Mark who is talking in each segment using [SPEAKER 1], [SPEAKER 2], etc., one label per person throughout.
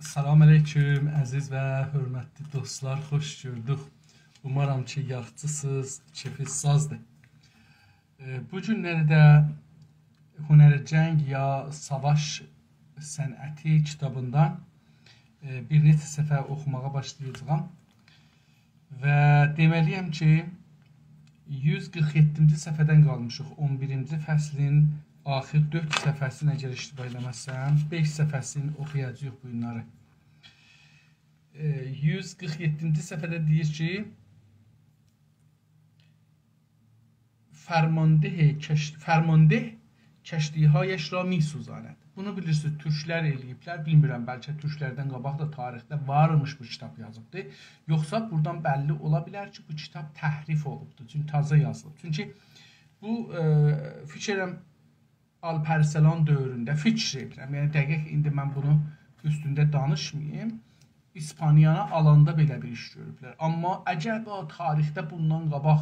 [SPEAKER 1] Salam aleyküm, əziz və hörmətli dostlar, xoş gördük. Umarım ki, yaxşısınız, keyfiniz sazdır. Bu günlərdə Hünər-i Cəng ya Savaş Sənəti kitabından bir neçə səfər oxumağa başlayacağam. Və deməliyəm ki, 147-ci səfərdən qalmışıq. 11-ci fəslin axir 4 səfəsini əgər iştiba eləməsəm, 5 səfəsini oxuyacağıq bu günləri. 147-ci səfərdə deyir ki, Fərmandeh kəştihayəş ra mi suzanət. Bunu bilirsiniz, türklər eləyiblər. Bilmirəm, bəlkə türklərdən qabaq da tarixdə varmış bu kitab yazıbdır. Yoxsa buradan bəlli ola bilər ki, bu kitab təhrif olubdur. Çünki taza yazılıb. Çünki bu fikirəm Alparslan dövründə fikr edirəm. Yəni dəqiq indi mən bunu üstündə danışmayayım. İspaniyanı alanda belə bir iş görüblər. Amma əgər tarixdə bundan qabaq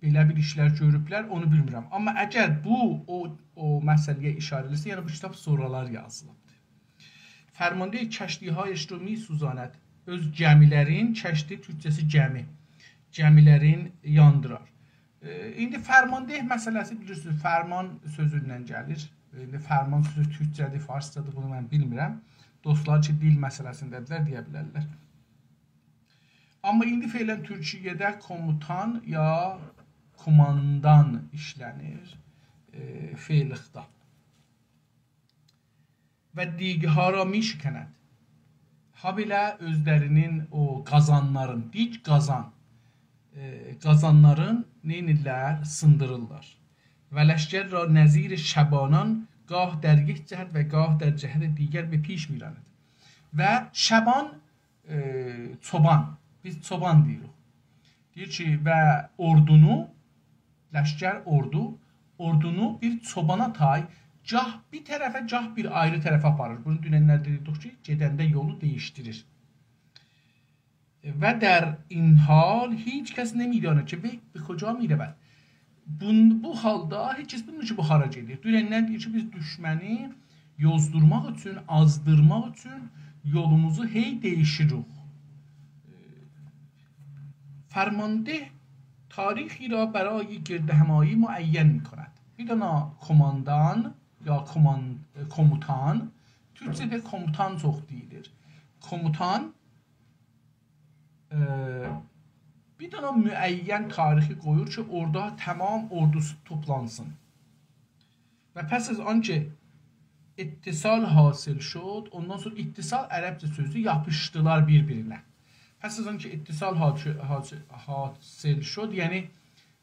[SPEAKER 1] belə bir işlər görüblər, onu bilmirəm. Amma əgər bu o məsələyə işarə edirsə, yəni bu kitab sonralar yazılıbdır. Fərmandeh kəştihayəş ra mi suzanət. Öz gəmilərin, kəşti türkçəsi gəmi, gəmilərin yandırar. İndi fərmandeh məsələsi bilirsiniz, fərman sözündən gəlir. İndi fərman sözü türkçədir, farscadır, bunu mən bilmirəm. Dostlar ki, dil məsələsindədirlər, deyə bilərlər. Amma indi feilən Türkiyədə komutan ya komandan işlənir feilixda. Və digihara mi şikənət. Habilə özlərinin o qazanların, dig qazan, qazanların neynirlər? Sındırırlar. Və ləşkər ra nəzir şəbanan gah dərgih cəhət və gah dər cəhət digər bir piş miranət. Və şəban çoban. Biz çoban deyirik. Deyir ki, və ordunu, ləşkər ordunu bir çobana tay, gah bir tərəfə, gah bir ayrı tərəfə aparır. Bunu dünənlər dedik ki, gedəndə yolu dəyişdirir. Və dər inhal heç kəs nemidanır ki, bir koca mirəvət. Bu halda heç kəs bilmir ki, bu hara gedir. Dünənlər deyir ki, biz düşməni yozdurmaq üçün, azdırmaq üçün yolumuzu hey dəyişirik. فرمانده تاریخی را برای گردهمایی معین می‌کند. Bir dana komandan ya komutan, Türkçədə komutan çox deyilir. Komutan bir dana müəyyən tarixi qoyur ki, orada tamam ordusu toplansın. Və pəs az anki ittisal hasil şud, ondan sonra ittisal ərəbcə sözü yapışdılar bir-birinə. Pəs az ki ittisal hasil şud, yəni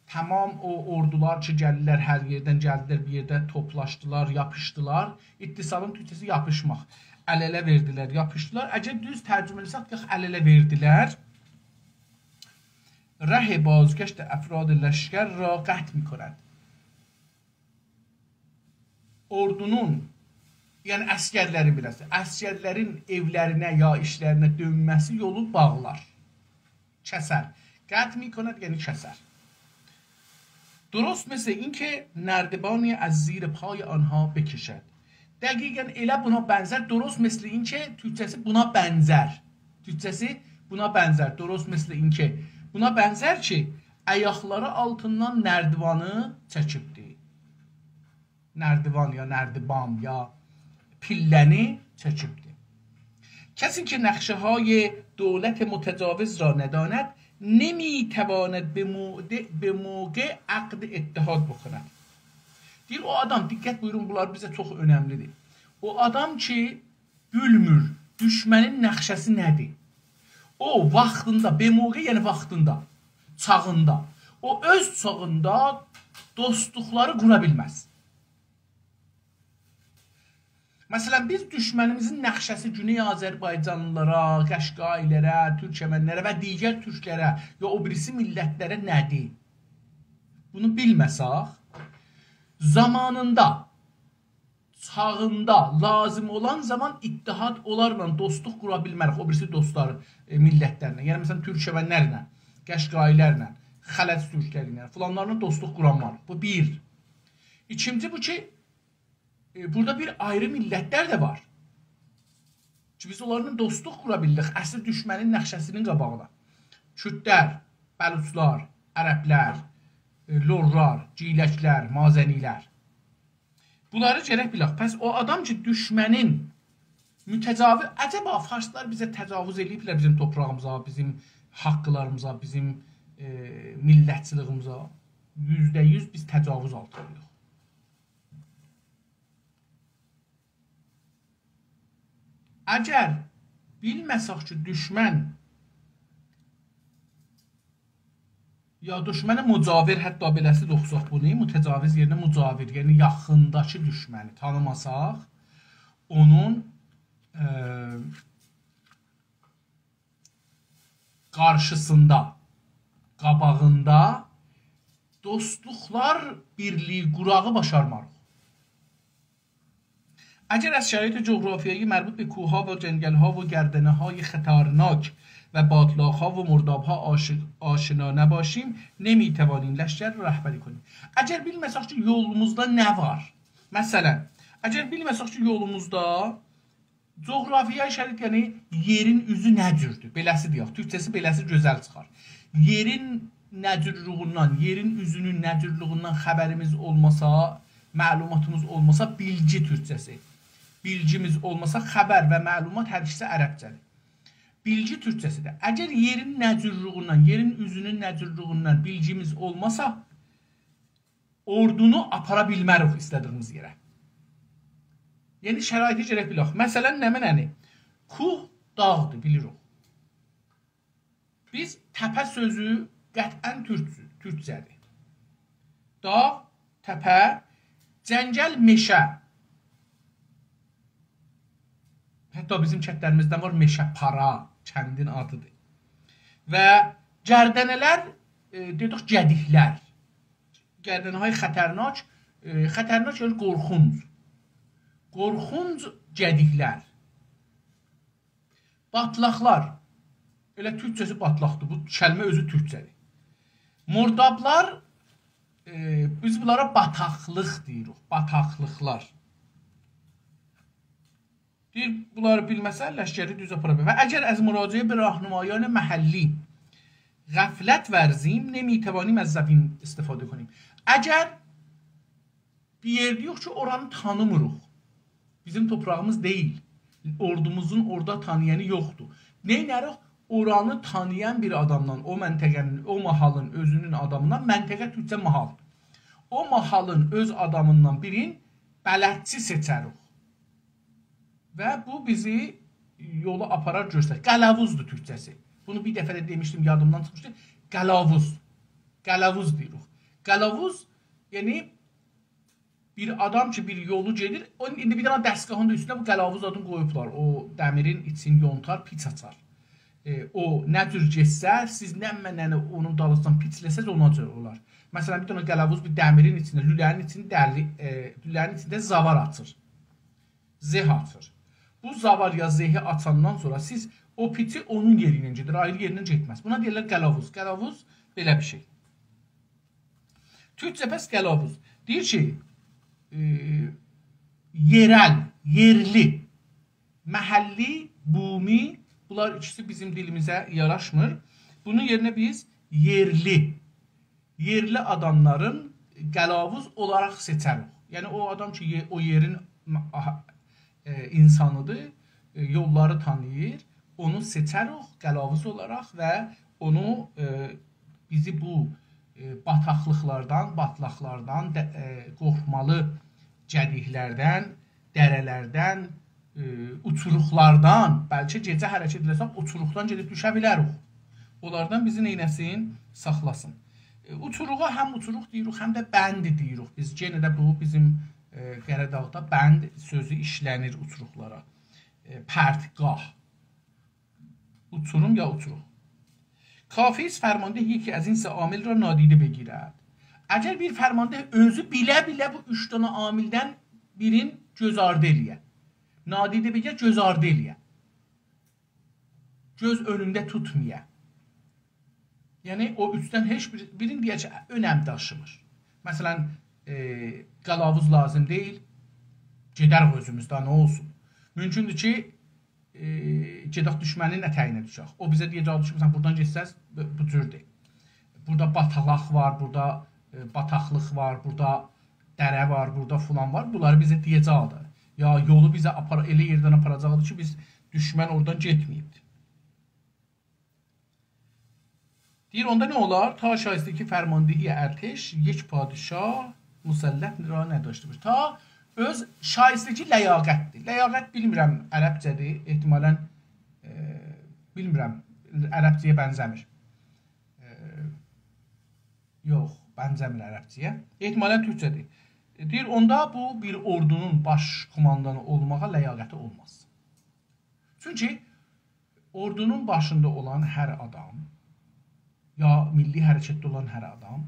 [SPEAKER 1] tamam o ordular ki gəlirlər, hər yerdən gəldilər, bir yerdə toplaşdılar, yapışdılar. İttisalın türkçəsi yapışmaq. Əl-ələ verdilər, yapışdılar. Əgər düz tərcümə etsək, əl-ələ verdilər. Rəh bazgəşt əfrad ləşkər ra qət mikənd. Ordunun, yəni əskərlərin biləsi, əskərlərin evlərinə ya işlərinə dönməsi yolu bağlar, kəsər. Qət mikənd, yəni kəsər. Durust mesela این که نردبانی از زیر پای آنها بکشد. دقیقاً elə buna bənzər. Durust مثل این که Türkçəsi buna bənzər. Türkçəsi buna bənzər. Durust مثل این که buna bənzər ki, ayaqları altından nərdivanı çəkibdi. Nərdivan ya nərdibam ya pilləni çəkibdi. کسی که نقشه‌های دولت متجاوز را نداند نمیتواند به موقع عقد اتحاد بکند. Deyir o adam, diqqət buyurun, bunlar bizə çox önəmlidir. O adam ki bilmir düşmənin nəqşəsi nədir? O vaxtında, bemoqe yəni vaxtında, çağında, o öz çağında dostluqları qura bilməz. Məsələn, biz düşmənimizin nəqşəsi Güney Azərbaycanlılara, Qəşqailərə, Türkmənlərə və digər türklərə ya o birisi millətlərə nədir? Bunu bilməsək, zamanında, çağında, lazım olan zaman ittihad onlarla dostluq qura bilmərik, o birisi dostları, millətlərlə. Yəni, məsələn, Türkmənlərlə, Qəşqailərlə, Xələc türklərlə, filanlarla dostluq quranlar. Bu bir. İkinci bu ki, burada bir ayrı millətlər də var. ki biz onlarla dostluq qura bildik əsl düşmənin nəxşəsinin qabağına. Kürdlər, bəluçlar, ərəblər, lorlar, ciyələklər, mazənilər. Bunları gərək bilək. Pəs o adam ki düşmənin mütəcavüz, əcəba farslar bizə təcavüz ediblər bizim torpağımıza, bizim haqqlarımıza, bizim millətçiliyimizə. %100 biz təcavüz altındayıq. Əgər bilməsək ki, düşmən ya düşməni mücavir, hətta beləsi də oxusaq bunu, mütəcaviz yerinə mücavir, yəni yaxındakı düşməni tanımasaq, onun qarşısında, qabağında dostluqlar birliyi qurağı başarmarıq. اگر از شرایط جغرافیایی مربوط به کوهها و جنگل‌ها و گردنه‌های خطرناک و باتلاق‌ها و مرداب‌ها آشنا نباشیم نمی‌توانیم لشکر رو رهبری کنیم. اگر bilməsək ki yolumuzda nə var? Məsələn, əgər bilməsək ki yolumuzda coğrafiyaya şərait, yəni yerin üzü nə cürdür? Beləsi deyək. Türkçəsi beləsi gözəl çıxar. Yerin nəcürlüğündən, yerin üzünün nəcürlüğündən xəbərimiz olmasa, məlumatımız olmasa bilgi Türkçəsi. Bilgimiz olmasa xəbər və məlumat hər ikisi ərəbcədir. Bilgi Türkçəsidir. Əgər yerin nəcürlüğündən, yerin üzünün nəcürlüğündən bilgimiz olmasa, ordunu apara bilmərik istədiyimiz yerə. Yəni şəraiti gərək bilək. Məsələn, nəmənəni? Kuh dağdır, bilirik. Biz təpə sözü qətən türkcədir. Dağ, təpə, cəngəl, meşə. Hətta bizim kətlərimizdən var meşəpara, kəndin adıdır. Və gərdənələr, dedik, gədiklər. Gərdənəhay xətərnak, xətərnak yəni qorxunc. Qorxunc gədiklər. Batlaqlar, elə türkçəsi batlaqdır, bu kəlmə özü türkçədir. Mordablar, biz bunlara bataqlıq deyirik, bataqlıqlar. Deyir, bunları bilməsə, ləşkəri düz apara bilir. Və əgər az müraciə bir rahnumayan məhəlli غفلت ورزیم نمیتوانیم از زبین استفاده کنیم. Əgər bir yer yox ki, oranı tanımırıq. Bizim toprağımız deyil. Ordumuzun orada tanıyanı yoxdur. Neynərik? Oranı tanıyan bir adamdan, o məntəqənin, o mahalın özünün adamından, məntəqə türkcə mahaldır. O mahalın öz adamından birin bələdçi seçərik. Və bu bizi yolu aparar göstərir. Qəlavuzdur türkçəsi. Bunu bir dəfə də demişdim, yadımdan çıxmışdı. Qəlavuz. Qəlavuz deyirik. Qəlavuz, yəni bir adam ki bir yolu gedir, indi bir dənə dəstgahın da üstünə bu qəlavuz adını qoyublar. O dəmirin içini yontar, piç açar. O nə cür getsə, siz nə onun dalısından piçləsəz ona cür olar. Məsələn, bir dənə qəlavuz bir dəmirin içində, lülənin içində zavar açır. Zeh açır. Bu zavar ya zehi açandan sonra siz o piçi onun yerindən gedir, ayrı yerindən getməz. Buna deyirlər qəlavuz. Qəlavuz belə bir şey. Türkcə bəs qəlavuz. Deyir ki, yerel, yerli, məhəlli, bumi, bunlar ikisi bizim dilimizə yaraşmır. Bunun yerinə biz yerli adamların qəlavuz olaraq seçərik. Yəni o adam ki, o yerin insanıdır, yolları tanıyır, onu seçərik qəlavuz olaraq və onu bizi bu bataqlıqlardan, batlaqlardan, qorxmalı cədiklərdən, dərələrdən, uçuruqlardan, bəlkə gecə hərəkət edəsək, uçuruqdan gedib düşə bilərik. Onlardan bizi neynəsin? Saxlasın. Uçuruğa həm uçuruq deyirik, həm də bəndi deyirik. Biz yenə də bu bizim Qəradağda bənd sözü işlənir uçuruqlara. Pərtgah. Uçurum ya uçuruq. Kafiz فرمانده یکی از این سه عامل را نادیده بگیرد. Əgər bir fərmanda özü bilə-bilə bu 3 dənə amildən birin göz ardı eləyə. Nadidə begər göz ardı eləyə. Göz önündə tutmaya. Yəni o 3-dən heç birin deyək ki, önəm daşımır. Məsələn, qalavuz lazım deyil. Gedərik özümüzdə, nə olsun? Mümkündür ki, gedək düşmənin ətəyinə düşək. O bizə deyəcək, düşürsən, buradan geçsəz bu cürdür. Burada batalaq var, burada bataqlıq var, burada dərə var, burada filan var. Bunları bizə deyəcəkdir. Ya yolu bizə elə yerdən aparacaqdır ki, biz düşmən oradan getməyibdir. Deyir, onda ne olar? Ta şayesteki fermandehi erteş, yek padişah, musəlləh nira nədaşdır. Ta öz şayesteki ləyaqətdir. Ləyaqət bilmirəm, ərəbcədir. Ehtimalən, bilmirəm, ərəbcəyə bənzəmir. Yox, bənzəmir ərəbcəyə. Ehtimalən türkcədir. Deyir, onda bu bir ordunun baş kumandanı olmağa ləyaqəti olmaz. Çünki ordunun başında olan hər adam, ya milli hərəkətdə olan hər adam,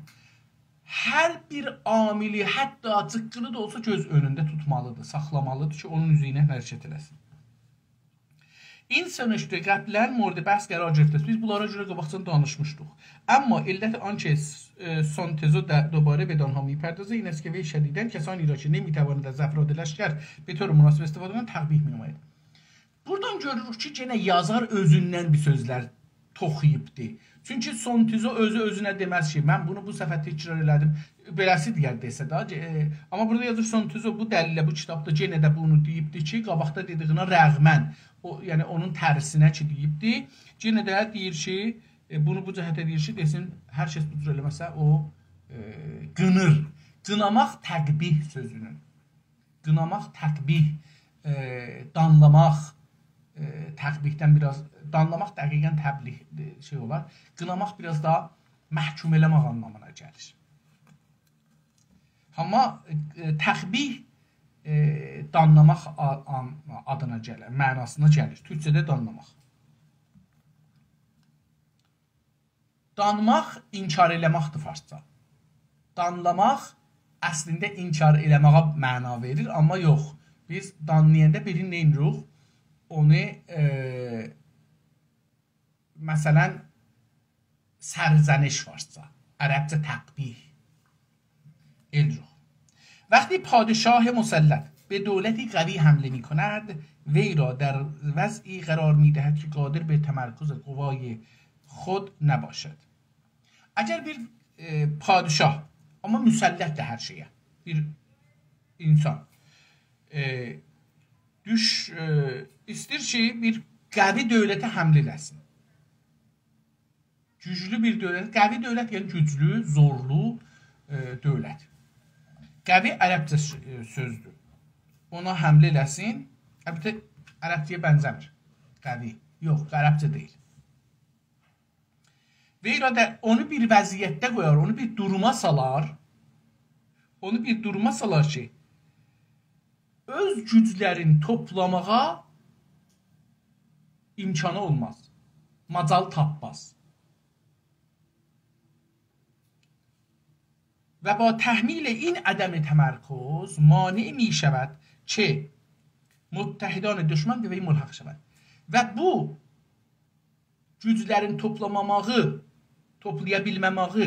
[SPEAKER 1] hər bir amili, hətta cıqqını da olsa göz önündə tutmalıdır, saxlamalıdır ki, onun üzü ilə hərəkət eləsin. İnsan işte qəblərin mordi bəhs qərar gərifdir. Biz bunlara görə qabaqcan danışmışdıq. Amma illət anke son tezo دوباره بدان ها میپردازه این است که وی شدیداً کسانی را که نمیتوانند از افراد لشکر به طور مناسب استفاده کنند təqbih می‌نماید. Buradan görürük ki, yenə yazar özündən bir sözlər toxuyubdur. Çünki son tezo özünə deməz ki, mən bunu bu səfər təkrar elədim. Beləsi digər desə də. Amma burada yazır son tezo bu dəlillə bu kitabda yenə də bunu deyibdir ki, qabaqda dediyinə rəğmən, yəni onun tərsinə ki deyibdir. Yenə də deyir ki, bunu bu cəhətə deyir ki, desin, hər kəs bu cür eləməsə o qınır. Qınamaq təqbih sözünün. Qınamaq təqbih, danlamaq təqbihdən biraz, danlamaq dəqiqən təbliğ şey olar. Qınamaq biraz daha məhkum eləmək anlamına gəlir. Amma təqbih danlamaq adına gəlir, mənasına gəlir. Türkçədə danlamaq. Danmaq inkar eləməkdir farsça. Danlamaq əslində inkar eləməyə məna verir, amma yox. Biz danlayanda birini neyinirik? Onu məsələn سرزنش farsça, ərəbcə təqbih elruh. وقتی پادشاه مسلط به دولتی قوی حمله می کند وی را در وضعی قرار می دهد که قادر به تمرکز قوای خود نباشد. اگر bir padişah ama müsəlləd də hər şeyə, bir insan istəyir ki, bir qəvi dövlətə həmlə eləsin. Güclü bir dövlət, qəvi dövlət yəni güclü, zorlu dövlət. Qəvi ərəbcə sözdür. Ona həmlə eləsin. Əlbəttə ərəbcəyə bənzəmir. Qəvi. Yox, ərəbcə deyil. Və iradə onu bir vəziyyətdə qoyar, onu bir duruma salar. Onu bir duruma salar ki, öz güclərini toplamağa imkanı olmaz. Macal tapmaz. و با تحمیل این عدم تمرکز مانع می شود که متحدان düşman به وی ملحق شود. Və bu güclərin toplamamağı, toplayabilməməyi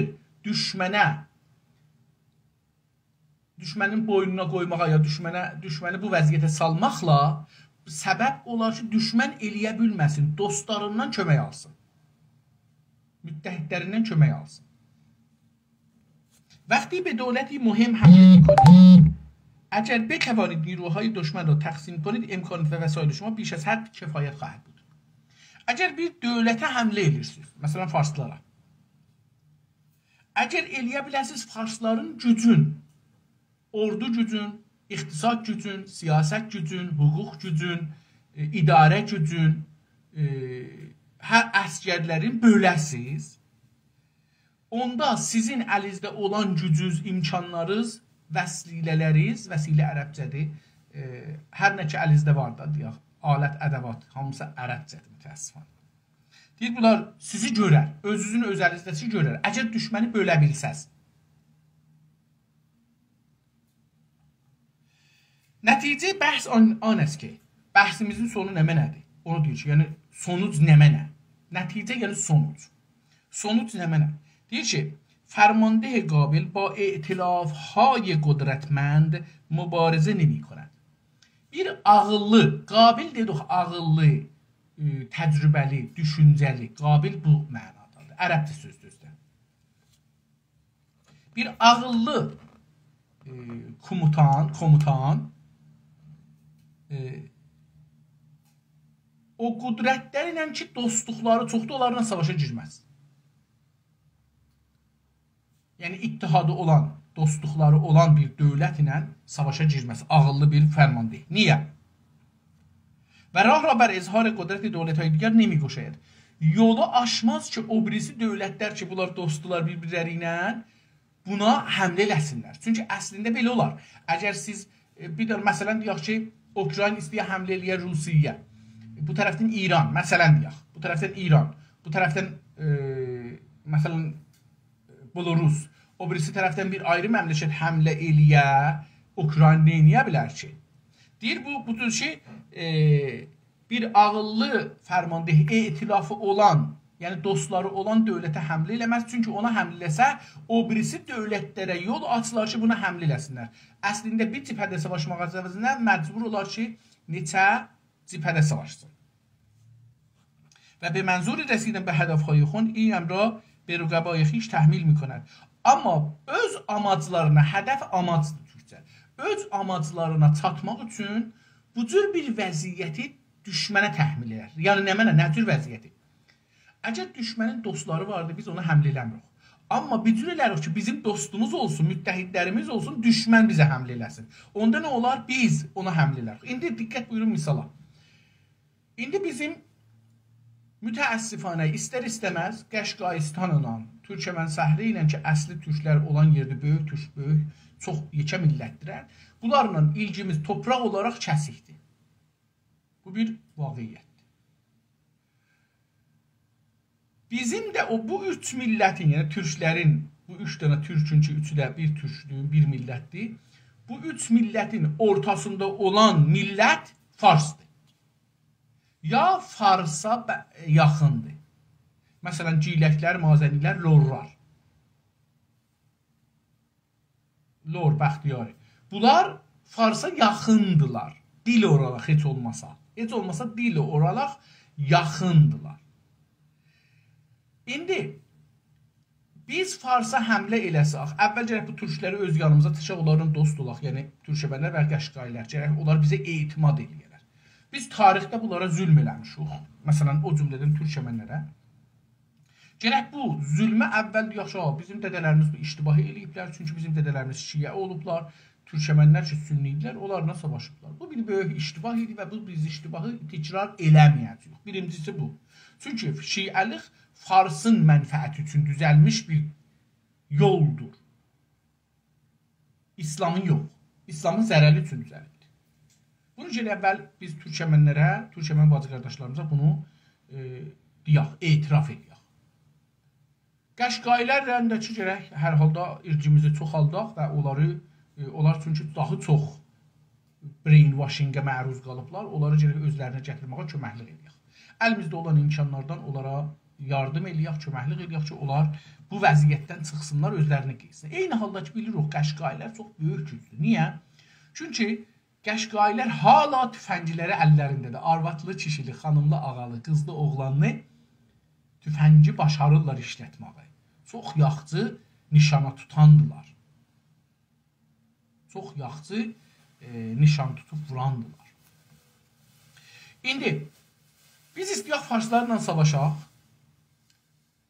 [SPEAKER 1] düşmənin boynuna qoymağa ya düşməni bu vəziyyətə salmaqla səbəb olar ki, düşmən eləyə bilməsin, dostlarından kömək alsın. müttəhidlərindən kömək alsın. وقتی به دولتی مهم حمله می‌کنید اگر بتوانید نیروهای دشمن را تقسیم کنید امکانات و وسایل شما بیش از حد کفایت خواهد بود. اگر bir dövlətə həmlə edirsiniz, məsələn farslara. Əgər eləyə biləsiniz farsların gücün, ordu gücün, iqtisad gücün, siyasət gücün, hüquq gücün, idarə gücün, hər əsgərlərin böləsiz, onda sizin əlinizdə olan gücünüz, imkanlarınız, vəsilələriniz, vəsilə ərəbcədir, hər nə ki əlinizdə var da, deyək, alət, ədəvat, hamısı ərəbcədir, mütəəssifən. Deyir, bunlar sizi görər, özünüzün öz əlizdəsi görər, əgər düşməni bölə bilsəz. Nəticə bəhs an است ki, bəhsimizin sonu nə mənədir? Onu deyir ki, yəni sonuc nə mənə? Nəticə yəni sonuc. Sonuc nə mənə? Deyir ki, فرمانده قابل با ائتلاف‌های قدرتمند مبارزه نمی‌کند. Bir ağıllı, qabil dedik ağıllı, təcrübəli, düşüncəli, qabil bu mənadadır. Ərəbcə sözdür. Bir ağıllı komutan o qudrətləri ilə ki, dostluqları çoxdur, onlarla savaşa girməz. Yəni, ittihadı olan, dostluqları olan bir dövlət ilə savaşa girməz. Ağıllı bir fərmandeh. Niyə? Və rah bər izhar qudrət dövlətə digər nemi qoşayır. Yolu aşmaz ki, o birisi dövlətlər ki, bunlar dostdular bir-birləri ilə buna həmlə eləsinlər. Çünki əslində belə olar. Əgər siz, bir də məsələn deyək ki, Ukrayna istəyir həmlə eləyə Rusiyyə. Bu tərəfdən İran, məsələn deyək. Bu tərəfdən İran. Bu tərəfdən, məsələn, Belarus. O birisi tərəfdən bir ayrı məmləkət həmlə eləyə Ukrayna neyniyə bilər ki? Deyir, bu tür şey, bir ağıllı fərmandeh etilafı olan, yəni dostları olan dövlətə həmlə eləməz. Çünki ona həmlə eləsə, o birisi dövlətlərə yol açılar ki, buna həmlə eləsinlər. Əslində bir cibhədə savaşmaq əvəzinə məcbur olar ki, neçə cibhədə savaşsın. Və به منظور رسیدن به هدفهای خود این امر به رقبای خویش تحمیل می‌کند. Amma öz amaclarına, hədəf amacdır Türkçə. Öz amaclarına çatmaq üçün bu cür bir vəziyyəti düşmənə təhmil edər. Yəni nə cür vəziyyəti? Əgər düşmənin dostları vardır, biz ona həmlə eləmirik. Amma bir cür elərik ki, bizim dostumuz olsun, müttəhidlərimiz olsun, düşmən bizə həmlə eləsin. Onda nə olar? Biz ona həmlə elərik. İndi diqqət buyurun misala. İndi bizim mütəəssifanə istər-istəməz Qəşqaistan olan, Türkmən səhri ilə ki, əsli türklər olan yerdə böyük, çox yekə millətdirər. Bunlarla ilgimiz torpaq olaraq kəsikdir. Bu bir vaqiyyətdir. Bizim də bu üç millətin, yəni türklərin, bu üç dənə türkün ki, üçü də bir türklüyün, bir millətdir. Bu üç millətin ortasında olan millət Farsdır. Ya Farsa yaxındır. Məsələn, Giləklər, Mazənilər, Lorlar. Lor, Bəxtiyari. Bunlar Farsa yaxındılar. Dil oralaq heç olmasa. Heç olmasa dil oralaq yaxındılar. İndi biz Farsa həmlə eləsək, əvvəl gərək bu türkləri öz yanımıza tışaq, onların dost olaq, yəni türkəbənlər və Qəşqailər, gərək onlar bizə etimad eləyərlər. Biz tarixdə bunlara zülm eləmişik. Məsələn, o cümlədən türkəmənlərə. Gərək bu zülmə əvvəl deyək, bizim dədələrimiz bu iştibahi eləyiblər, çünki bizim dədələrimiz şiə olublar, türkəmənlər ki, sünnidilər, onlarla savaşıblar. Bu bir böyük iştibah idi və biz iştibahı təkrar eləməyəcəyik. Birincisi bu. Çünki şiəlik Farsın mənfəəti üçün düzəlmiş bir yoldur. İslamın yox. İslamın zərəri üçün düzəlibdir. Bunun üçün əvvəl biz türkəmənlərə, türkəmən bacı qardaşlarımıza bunu deyək, etiraf edək. Qəşqailərlə də ki, gərək hər halda ircimizi çoxaldaq və onlar çünki daha çox brainwashingə məruz qalıblar, onları gərək özlərinə gətirməyə köməklik edək. Əlimizdə olan imkanlardan onlara yardım eləyək, köməklik edək ki, onlar bu vəziyyətdən çıxsınlar, özlərini qeysin. Eyni halda ki, bilirik, Qəşqailər çox böyük gücdür. Niyə? Çünki Qəşqailər hala tüfəngləri əllərindədir. Arvatlı, kişili, xanımlı, ağalı, qızlı, oğlanlı tüfəngi başarırlar işlətməyi. Çox yaxçı nişana tutandılar. Çox yaxçı nişan tutub vurandılar. İndi biz istəyək farslarla savaşaq.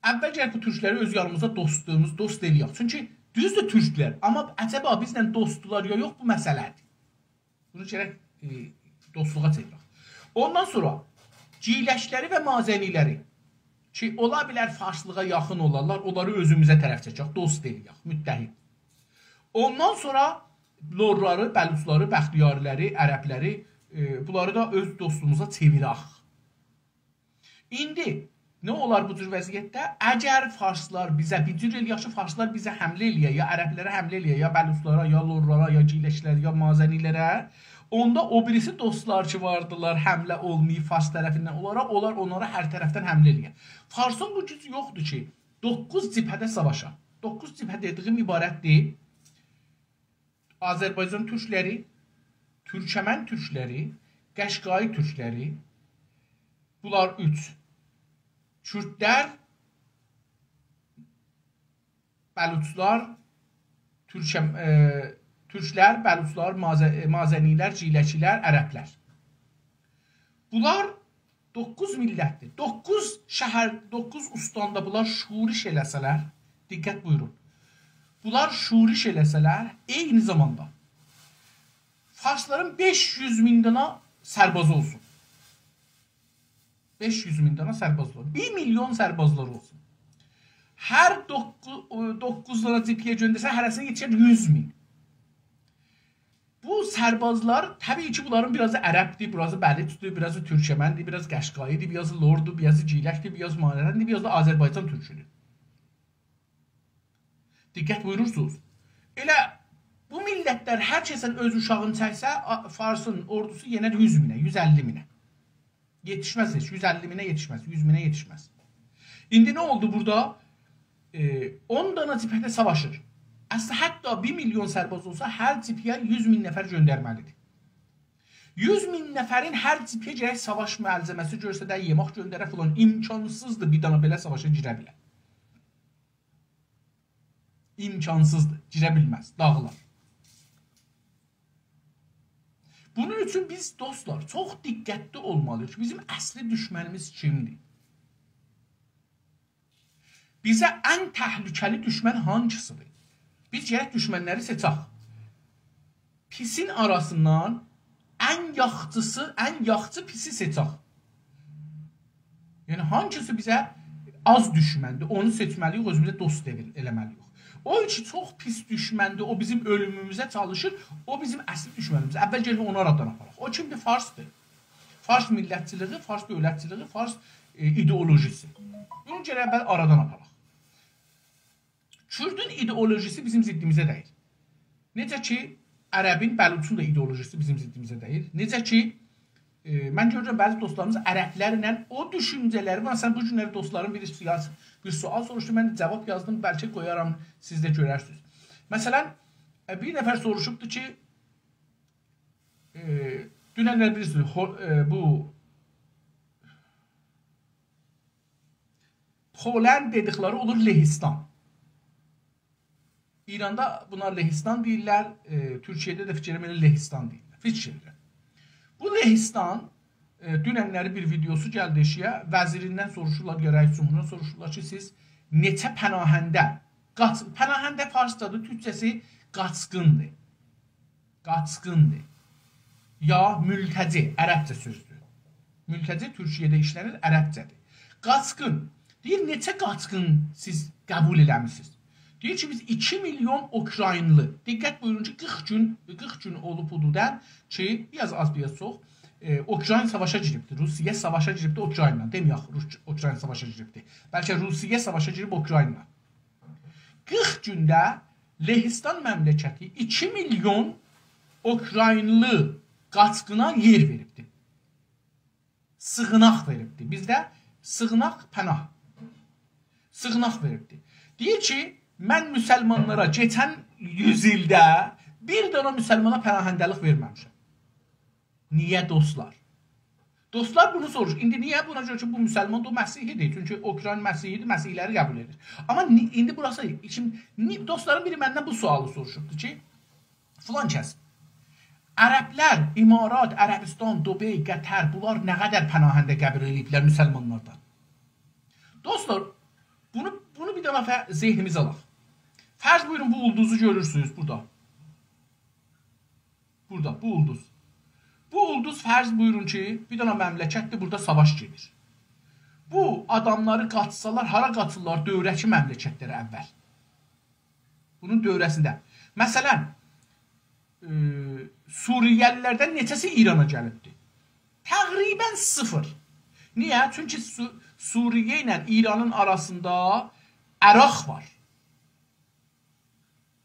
[SPEAKER 1] Əvvəl gərək bu türkləri öz yanımıza dost eləyək. Çünki düzdür türklər, amma əcəba bizlə dostdular ya yox, bu məsələdir. Bunu gərək dostluğa çevirək. Ondan sonra Giləkləri və Mazəniləri ki, ola bilər farslığa yaxın olarlar, onları özümüzə tərəf çəkək, dost eləyək, müttəhid. Ondan sonra Lorları, Bəlusları, Bəxtiyariləri, Ərəbləri, bunları da öz dostumuza çevirək. İndi nə olar bu cür vəziyyətdə? Əgər farslar bizə bir cür eləyək ki, farslar bizə həmlə eləyək, ya ərəblərə həmlə eləyək, ya bəluslara, ya lorlara, ya giləklərə, ya mazənilərə, onda o birisi dostlar ki vardılar, həmlə olmayıb Fars tərəfindən onlara hər tərəfdən həmlə eləyək. Farsın bu gücü yoxdur ki, 9 cibhədə savaşa. 9 cibhə dediyim ibarətdir. Azərbaycan türkləri, Türkmen Türkleri, Qəşqai Türkleri, bunlar 3. Kürtlər, Bəluçlar, Türklər, Bəluçlar, Mazənilər, Ciləçilər, Ərəblər. Bunlar 9 millətdir. 9 şəhər, 9 ustandə bunlar şuriş eləsələr, diqqət buyurun. Bunlar şuriş eləsələr, eyni zamanda Farsların 500 min dana sərbazı olsun. 500 min dana sərbazı olsun. 1 milyon sərbazları olsun. Hər 9 dana tipiyə göndərsə, hərəsinə yetişər 100 min. Bu sərbazlar, təbii ki, bunların birazı ərəbdir, birazı Bəluçdur, birazı Türkmendir, biraz Qəşqaidir, birazı Lordur, birazı Ciləkdir, birazı Manərəndir, birazı Azərbaycan Türküdür. Diqqət buyurursunuz. Elə bu millətlər hər kəsən öz uşağını çəksə, Farsın ordusu yenər 100 minə, 150 minə. Yetişməz heç, 150 minə yetişməz, 100 minə yetişməz. İndi nə oldu burada? 10 dana cibhədə savaşır. Əslində, hətta 1 milyon sərbaz olsa, hər cibhəyə 100 min nəfər göndərməlidir. 100 min nəfərin hər cibhəyə gərək savaş məlzəməsi görsə də, yemək göndərə filan, imkansızdır bir dana belə savaşa girə bilər. İmkansızdır, girə bilməz, dağlar. Bunun üçün biz dostlar çox diqqətli olmalıyıq. Bizim əsli düşmənimiz kimdir? Bizə ən təhlükəli düşmən hangisidir? Biz gərək düşmənləri seçək. Pisin arasından ən yaxçı pisi seçək. Yəni hangisi bizə az düşməndir, onu seçməliyik, özümüzə dost eləməliyik. O ki, çox pis düşməndir, o bizim ölümümüzə çalışır, o bizim əsli düşmənimiz. Əvvəl gəlin onu aradan aparaq. O kimdir? Farsdır. Fars millətçiliği, Fars dövlətçiliği, Fars ideolojisi. Bunu gəlin əvvəl aradan aparaq. Kürdün ideolojisi bizim ziddimizə deyil. Necə ki, Ərəbin, Bəluçun da ideolojisi bizim ziddimizə deyil. Necə ki, mən görürəm bəzi dostlarımız ərəblərlə o düşüncələri, məsələn, bu günləri dostların bir sual soruşdu, mən cavab yazdım, bəlkə qoyaram, siz də görərsiniz. Məsələn, bir nəfər soruşubdur ki, dünənlər bilirsiniz, bu Polen dedikləri olur Lehistan. İranda buna Lehistan deyirlər, Türkiyədə də fikirəm elə Lehistan deyirlər. Fikirlər. Bu Lehistan dünənləri bir videosu gəldi eşiyə, vəzirindən soruşurlar, rəis cümhurundan soruşurlar ki, siz neçə pənahəndə, pənahəndə farscadır, türkçəsi qaçqındır. Qaçqındır. Ya mültəci, ərəbcə sözdür. Mültəci Türkiyədə işlənir, ərəbcədir. Qaçqın. Deyir, neçə qaçqın siz qəbul eləmişsiniz? Deyir ki, biz 2 milyon Ukraynlı, diqqət buyurun ki, 40 gün olub hududən ki, biraz az, biraz çox, Ukrayna savaşa giribdir. Rusiya savaşa giribdir Ukrayna. Deməyək, Ukrayna savaşa giribdir. Bəlkə Rusiya savaşa girib Ukrayna. 40 gündə Lehistan məmləkəti 2 milyon Ukraynlı qaçqına yer veribdir. Sığınaq veribdir. Bizdə sığınaq pənah. Sığınaq veribdir. Deyir ki, mən müsəlmanlara keçən 100 ildə bir dana müsəlmana pənahəndəlik verməmişəm. Niyə dostlar? Dostlar bunu soruşur. İndi niyə? Buna görə ki, bu müsəlman da Məsihidir. Çünki Ukrayna Məsihidir, Məsihləri qəbul edir. Amma indi burası, dostların biri məndən bu sualı soruşubdur ki, filan kəs, Ərəblər, İmarat, Ərəbistan, Dubey, Qətər, bunlar nə qədər pənahəndə qəbul ediblər müsəlmanlardan? Dostlar, bunu bir dəfə zehnimiz alaq. Fərz buyurun, bu ulduzu görürsünüz burada. Burada, bu ulduz. Bu ulduz fərz buyurun ki, bir dənə məmləkətdir, burada savaş gedir. Bu adamları qaçsalar, hara qaçırlar? Dövrəki məmləkətlərə əvvəl. Bunun dövrəsində. Məsələn, Suriyəlilərdən neçəsi İrana gəlibdir? Təqribən 0. Niyə? Çünki Suriyə ilə İranın arasında Əraq var.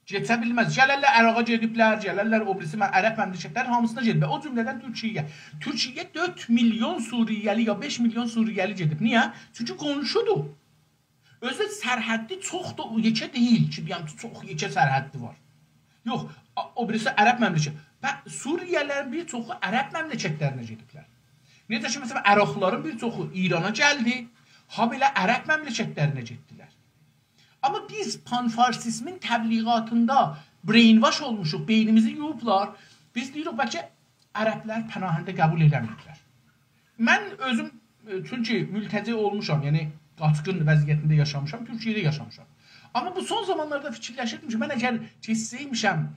[SPEAKER 1] Geçə bilməz. Gələrlər Əraqa gediblər, gələrlər o birisi ərəb məmləkətlərin hamısına gediblər. O cümlədən Türkiyə. Türkiyə 4 milyon Suriyəli ya 5 milyon Suriyəli gedib. Niyə? Çünki qonşudur. Özü sərhəddi çox da yekə deyil ki, deyəm ki, çox yekə sərhəddi var. Yox, o birisi ərəb məmləkəti. Və Suriyələrin bir çoxu ərəb məmləkətlərinə gediblər. Necə ki, məsələn, Əraqlıların bir çoxu İrana gəldi, ha belə ərəb məmləkətlərinə getdilər. Amma biz panfarsizmin təbliğatında brainwash olmuşuq, beynimizi yuyublar. Biz deyirik, bəlkə ərəblər pənahəndə qəbul edəməyiblər. Mən özüm, çünki mültəci olmuşam, yəni qaçqın vəziyyətində yaşamışam, Türkiyədə yaşamışam. Amma bu son zamanlarda fikirləşirdim ki, mən əgər keçsəymişəm,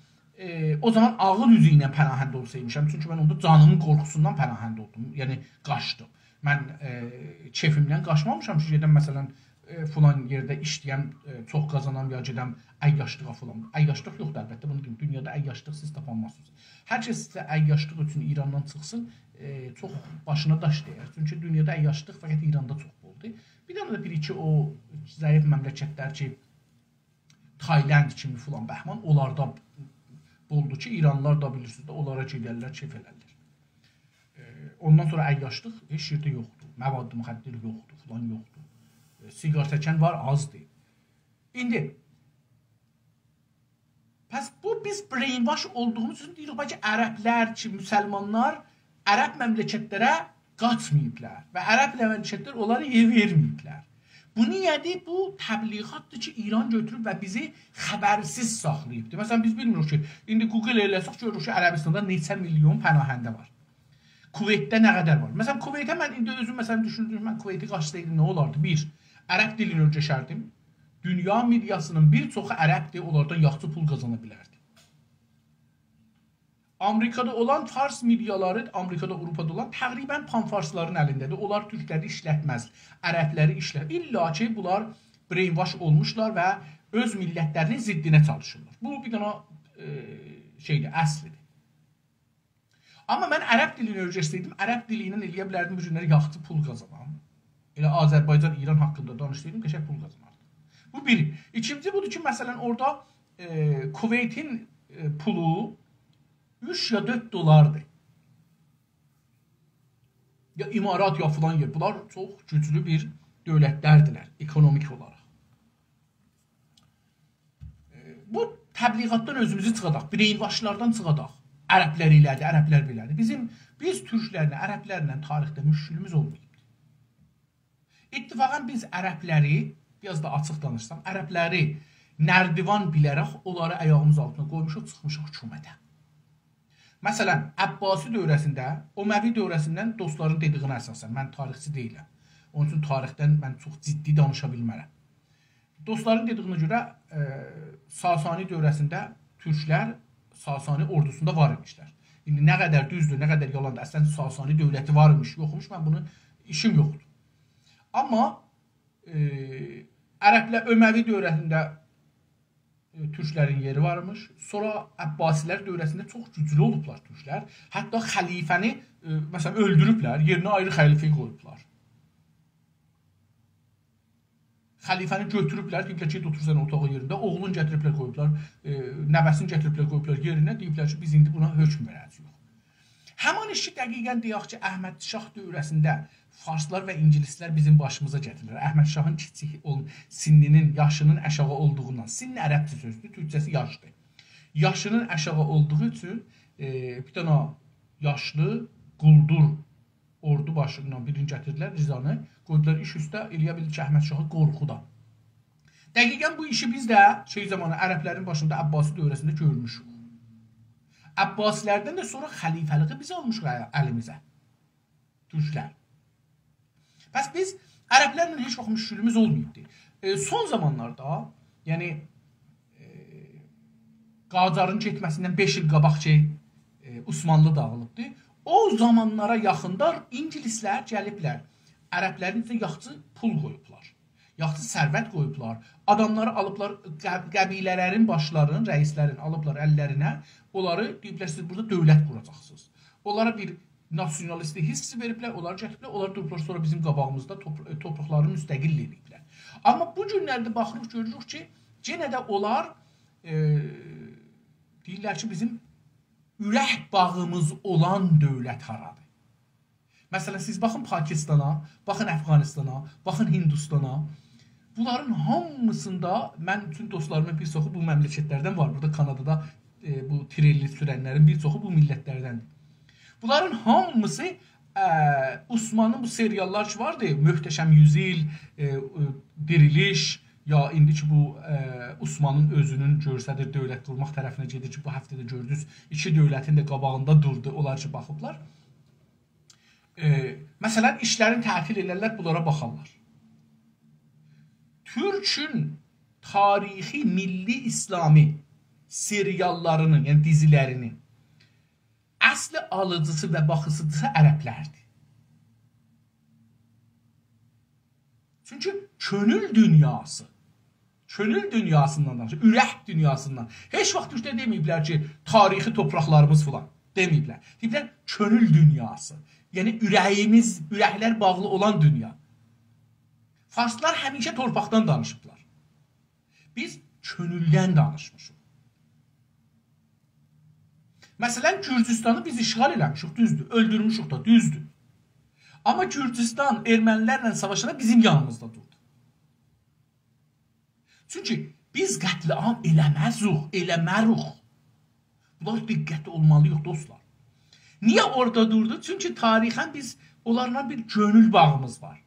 [SPEAKER 1] o zaman ağıl üzü ilə pənahəndə olsaymışam. Çünki mən onda canımın qorxusundan pənahəndə oldum, yəni qaçdım. Mən kefimdən qaçmamışam ki, gedən məsələn, filan yerdə işləyəm, çox qazanam, ya gedəm əyyaşlığa filan. Əyyaşlıq yoxdur əlbəttə, bunu deyim. Dünyada əyyaşlıq siz tapanmazsınız. Hər kəs sizə əyyaşlıq üçün İrandan çıxsın, çox başına daş deyər. Çünki dünyada əyyaşlıq fəqət İranda çox boldur. Bir dənə də bir-iki o zəif məmləkətlər ki, Tayland kimi filan bəhman, onlarda boldur ki, İranlılar da bilirsiniz də, onlara gedərlər, kef elərlər. Ondan sonra əyyaşlıq heç yerdə yoxdur. Məvad müxəddir yoxdur, filan yoxdur. Siqar çəkən var, azdır. İndi, pəs bu biz brainwash olduğumuz üçün deyirik, bəlkə ərəblər ki, müsəlmanlar ərəb məmləkətlərə qaçmayıblar və ərəb məmləkətlər onları ev verməyiblər. Bu niyyədir? Bu təbliğatdır ki, İran götürüb və bizi xəbərsiz saxlayıbdır. Məsələn, biz bilmirik ki, indi Google eləsək görürük ki, Ərəbistanda neçə milyon pənahəndə var. Kuveytdə nə qədər var? Məsələn, Kuveytə mən indi özüm düşündüm, mən Kuveytə qaçsaydım nə olardı? Bir, ərəb dilini öyrəşərdim. Dünya mediasının bir çoxu ərəbdir, onlardan yaxşı pul qazana bilərdi. Amerikada olan fars mediaları, Amerikada, Avropada olan təqribən panfarsların əlindədir. Onlar türkləri işlətməz, ərəbləri işlətməz. İlla ki, bunlar brainwash olmuşlar və öz millətlərinin ziddinə çalışırlar. Bu bir dənə şeydir, əslidir. Amma mən ərəb dilini öyrəşsəydim, ərəb dili ilə eləyə bilərdim bu günləri yaxşı pul qazanam. Elə Azərbaycan, İran haqqında danışsaydım, qəşəng pul qazanardım. Bu biri. İkinci budur ki, məsələn, orada Kuveytin pulu 3 ya 4 dolardır. Ya İmarat ya filan yer. Bunlar çox güclü bir dövlətlərdilər, ekonomik olaraq. Bu təbliğatdan özümüzü çıxadaq, brainwashlardan çıxadaq. Ərəblər ilədir, ərəblər belədir. Biz türklərlə, ərəblərlə tarixdə müşkülümüz olmayıb. İttifaqən biz ərəbləri, biraz da açıq danışsam, ərəbləri nərdivan bilərək onları ayağımız altına qoymuşuq, çıxmışıq hökumətə. Məsələn, Əbbasi dövrəsində, Öməvi dövrəsindən dostların dediyinə əsasən, mən tarixçi deyiləm. Onun üçün tarixdən mən çox ciddi danışa bilmərəm. Dostların dediyinə görə Sasani dövrəsində türklər Sasani ordusunda var imişlər. İndi nə qədər düzdür, nə qədər yalandır, əslən Sasani dövləti var imiş, yoxmuş, mən bunu işim yoxdur. Amma ərəblər Öməvi dövrəsində türklərin yeri varmış. Sonra Əbbasilər dövrəsində çox güclü olublar türklər. Hətta xəlifəni məsələn öldürüblər, yerinə ayrı xəlifəyi qoyublar. Xəlifəni götürüblər, deyiblər ki, otursan otağı yerində, oğlun gətiriblər qoyublar, nəvəsini gətiriblər qoyublar yerinə, deyiblər ki, biz indi buna hökm verəcəyik. Həman işi dəqiqən deyək ki, Əhməd Şah dövrəsində farslar və ingilislər bizim başımıza gətirirlər. Əhməd Şahın kiçik sinninin, yaşının aşağı olduğundan, sinni ərəbcə sözdür, türkçəsi yaşdır. Yaşının aşağı olduğu üçün bir dənə yaşlı quldur ordu başından birini gətirdilər, Rizanı, qoydular iş üstə, eləyə bilir ki, Əhməd Şahı qorxudan. Dəqiqən bu işi biz də zamanı ərəblərin başında Əbbasi dövrəsində görmüşük. Əbbasilərdən də sonra xəlifəliği biz almışıq əlimizə. Türklər. Bəs biz ərəblərlə heç vaxt müşkülümüz olmayıbdır. Son zamanlarda, yəni Qacarın getməsindən 5 il qabaq ki, Osmanlı dağılıbdır. O zamanlara yaxında ingilislər gəliblər. Ərəblərin isə yaxçı pul qoyublar. Yaxçı sərvət qoyublar. Adamları alıblar, qəbilələrin başlarının, rəislərin alıblar əllərinə. Onları deyiblər, siz burada dövlət quracaqsınız. Onlara bir nasionalisti hissi veriblər, onları gətiriblər, onları durublar sonra bizim qabağımızda torpaqlarını müstəqil ediblər. Amma bu günlərdə baxırıq, görürük ki, yenə də onlar deyirlər ki, bizim ürək bağımız olan dövlət haradır. Məsələn, siz baxın Pakistana, baxın Əfqanistana, baxın Hindistana. Bunların hamısında, mən bütün dostlarımın bir çoxu bu məmləkətlərdən var. Burada Kanadada bu trelli sürənlərin bir çoxu bu millətlərdəndir. Bunların hamısı Osmanın bu seriallar ki vardı, Möhtəşəm Yüzil, Diriliş, ya indi ki bu Osmanın özünün görsədir dövlət qurmaq tərəfinə gedir ki, bu həftədə gördünüz, iki dövlətin də qabağında durdu, onlar ki baxıblar. Məsələn, işlərin tətil elərlər, bunlara baxarlar. Türkün tarixi, milli, İslami seriallarının, yəni dizilərinin əsli alıcısı və baxıcısı ərəblərdir. Çünki könül dünyası, könül dünyasından danışır, ürək dünyasından. Heç vaxt Türklər deməyiblər ki, tarixi torpaqlarımız filan. Deməyiblər. Deyiblər, könül dünyası. Yəni ürəyimiz, ürəklər bağlı olan dünya. Farslar həmişə torpaqdan danışıblar. Biz könüldən danışmışıq. Məsələn, Gürcüstanı biz işğal eləmişik, düzdür. Öldürmüşük da, düzdür. Amma Gürcüstan ermənilərlə savaşana bizim yanımızda durdu. Çünki biz qətliam eləmərik. Bunlar diqqətli olmalıyıq, dostlar. Niyə orada durdu? Çünki tarixən biz onlarla bir gönül bağımız var.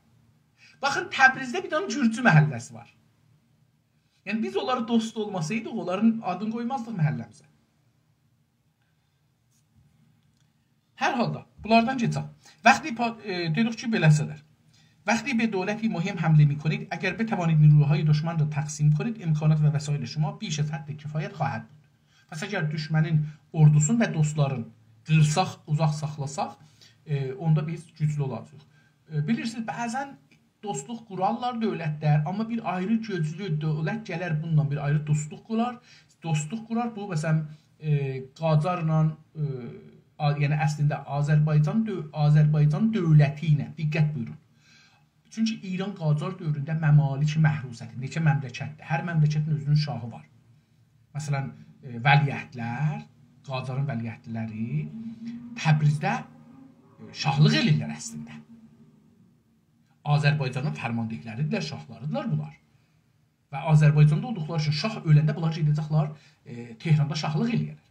[SPEAKER 1] Baxın, Təbrizdə bir tane Gürcü məhəlləsi var. Yəni biz onları dost olmasaydıq, onların adını qoymazdıq məhəlləmizə. Hər halda bunlardan geçək. وقتی dedik ki beləsidir. وقتی به دولتی مهم حمله می‌کنید اگر بتوانید نیروهای دشمن را تقسیم کنید امکانات و وسایل شما بیش از حد kifayət خواهد بود. Pəs əgər düşmənin ordusunu və dostların qırsaq, uzaq saxlasaq, onda biz güclü olacaq. Bilirsiniz, bəzən dostluq qurarlar dövlətlər, amma bir ayrı güclü dövlət gələr bununla bir ayrı dostluq qurar. Dostluq qurar, bu məsələn Qacarla, yəni əslində Azərbaycan dövləti ilə, diqqət buyurun. Çünki İran Qacar dövründə məmalik məhruzədir, neçə məmləkətdir, hər məmləkətin özünün şahı var. Məsələn, vəliəhdlər, Qacarın vəliəhdləri Təbrizdə şahlıq elirlər əslində. Azərbaycanın fərmandehləridirlər, şahlarıdırlar bunlar. Və Azərbaycanda olduqları üçün şah öləndə bunlar gedəcəklər Tehranda şahlıq eləyərlər.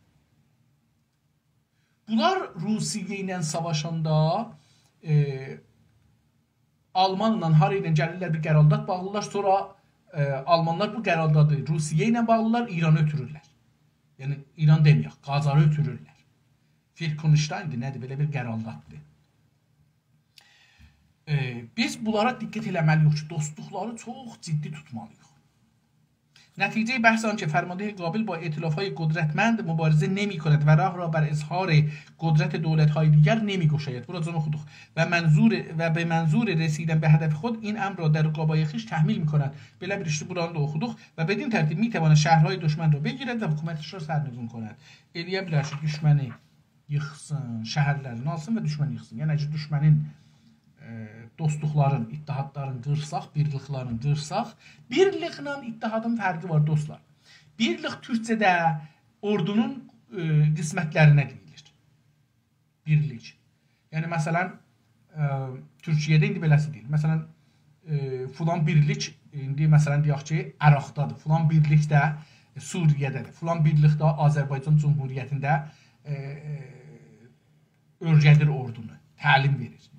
[SPEAKER 1] Bunlar Rusiya ilə savaşanda Almanla hara ilə gəlirlər bir qərardat bağlılar, sonra Almanlar bu qərardadı Rusiya ilə bağlılar, İranı ötürürlər. Yəni İran deməyək, Qacarı ötürürlər. Firkunştayndır, nədir, belə bir qərardatdır. Biz bunlara diqqət eləməliyik ki, dostluqları çox ciddi tutmalıyıq. نتیجه بحث آن که فرمانده قابل با ائتلاف‌های قدرتمند مبارزه نمی‌کند و راه را بر اظهار قدرت دولت‌های دیگر نمی‌گشاید و به منظور رسیدن به هدف خود این امر را در رقابای خویش تحمیل می‌کند. belə bir işi buranı da oxuduq və بدین ترتیب می‌تواند şəhərهای دشمن را بگیرد و حکومتش را سرنگون کند. eləyə bilər ki, düşməni yıxsın, şəhərlərini alsın və düşməni yıxsın. Yəni düşmənin dostluqların, ittihadların qırsaq, birliklərin qırsaq. Birliklə ittihadın fərqi var, dostlar. Birlik Türkçədə ordunun qismətlərinə deyilir. Birlik. Yəni, məsələn, Türkiyədə indi beləsi deyil. Məsələn, filan birlik, indi məsələn, deyək ki, Əraqdadır. Filan birlik də Suriyədədir. Filan birlik də Azərbaycan Cumhuriyyətində örgədir ordunu, təlim verir.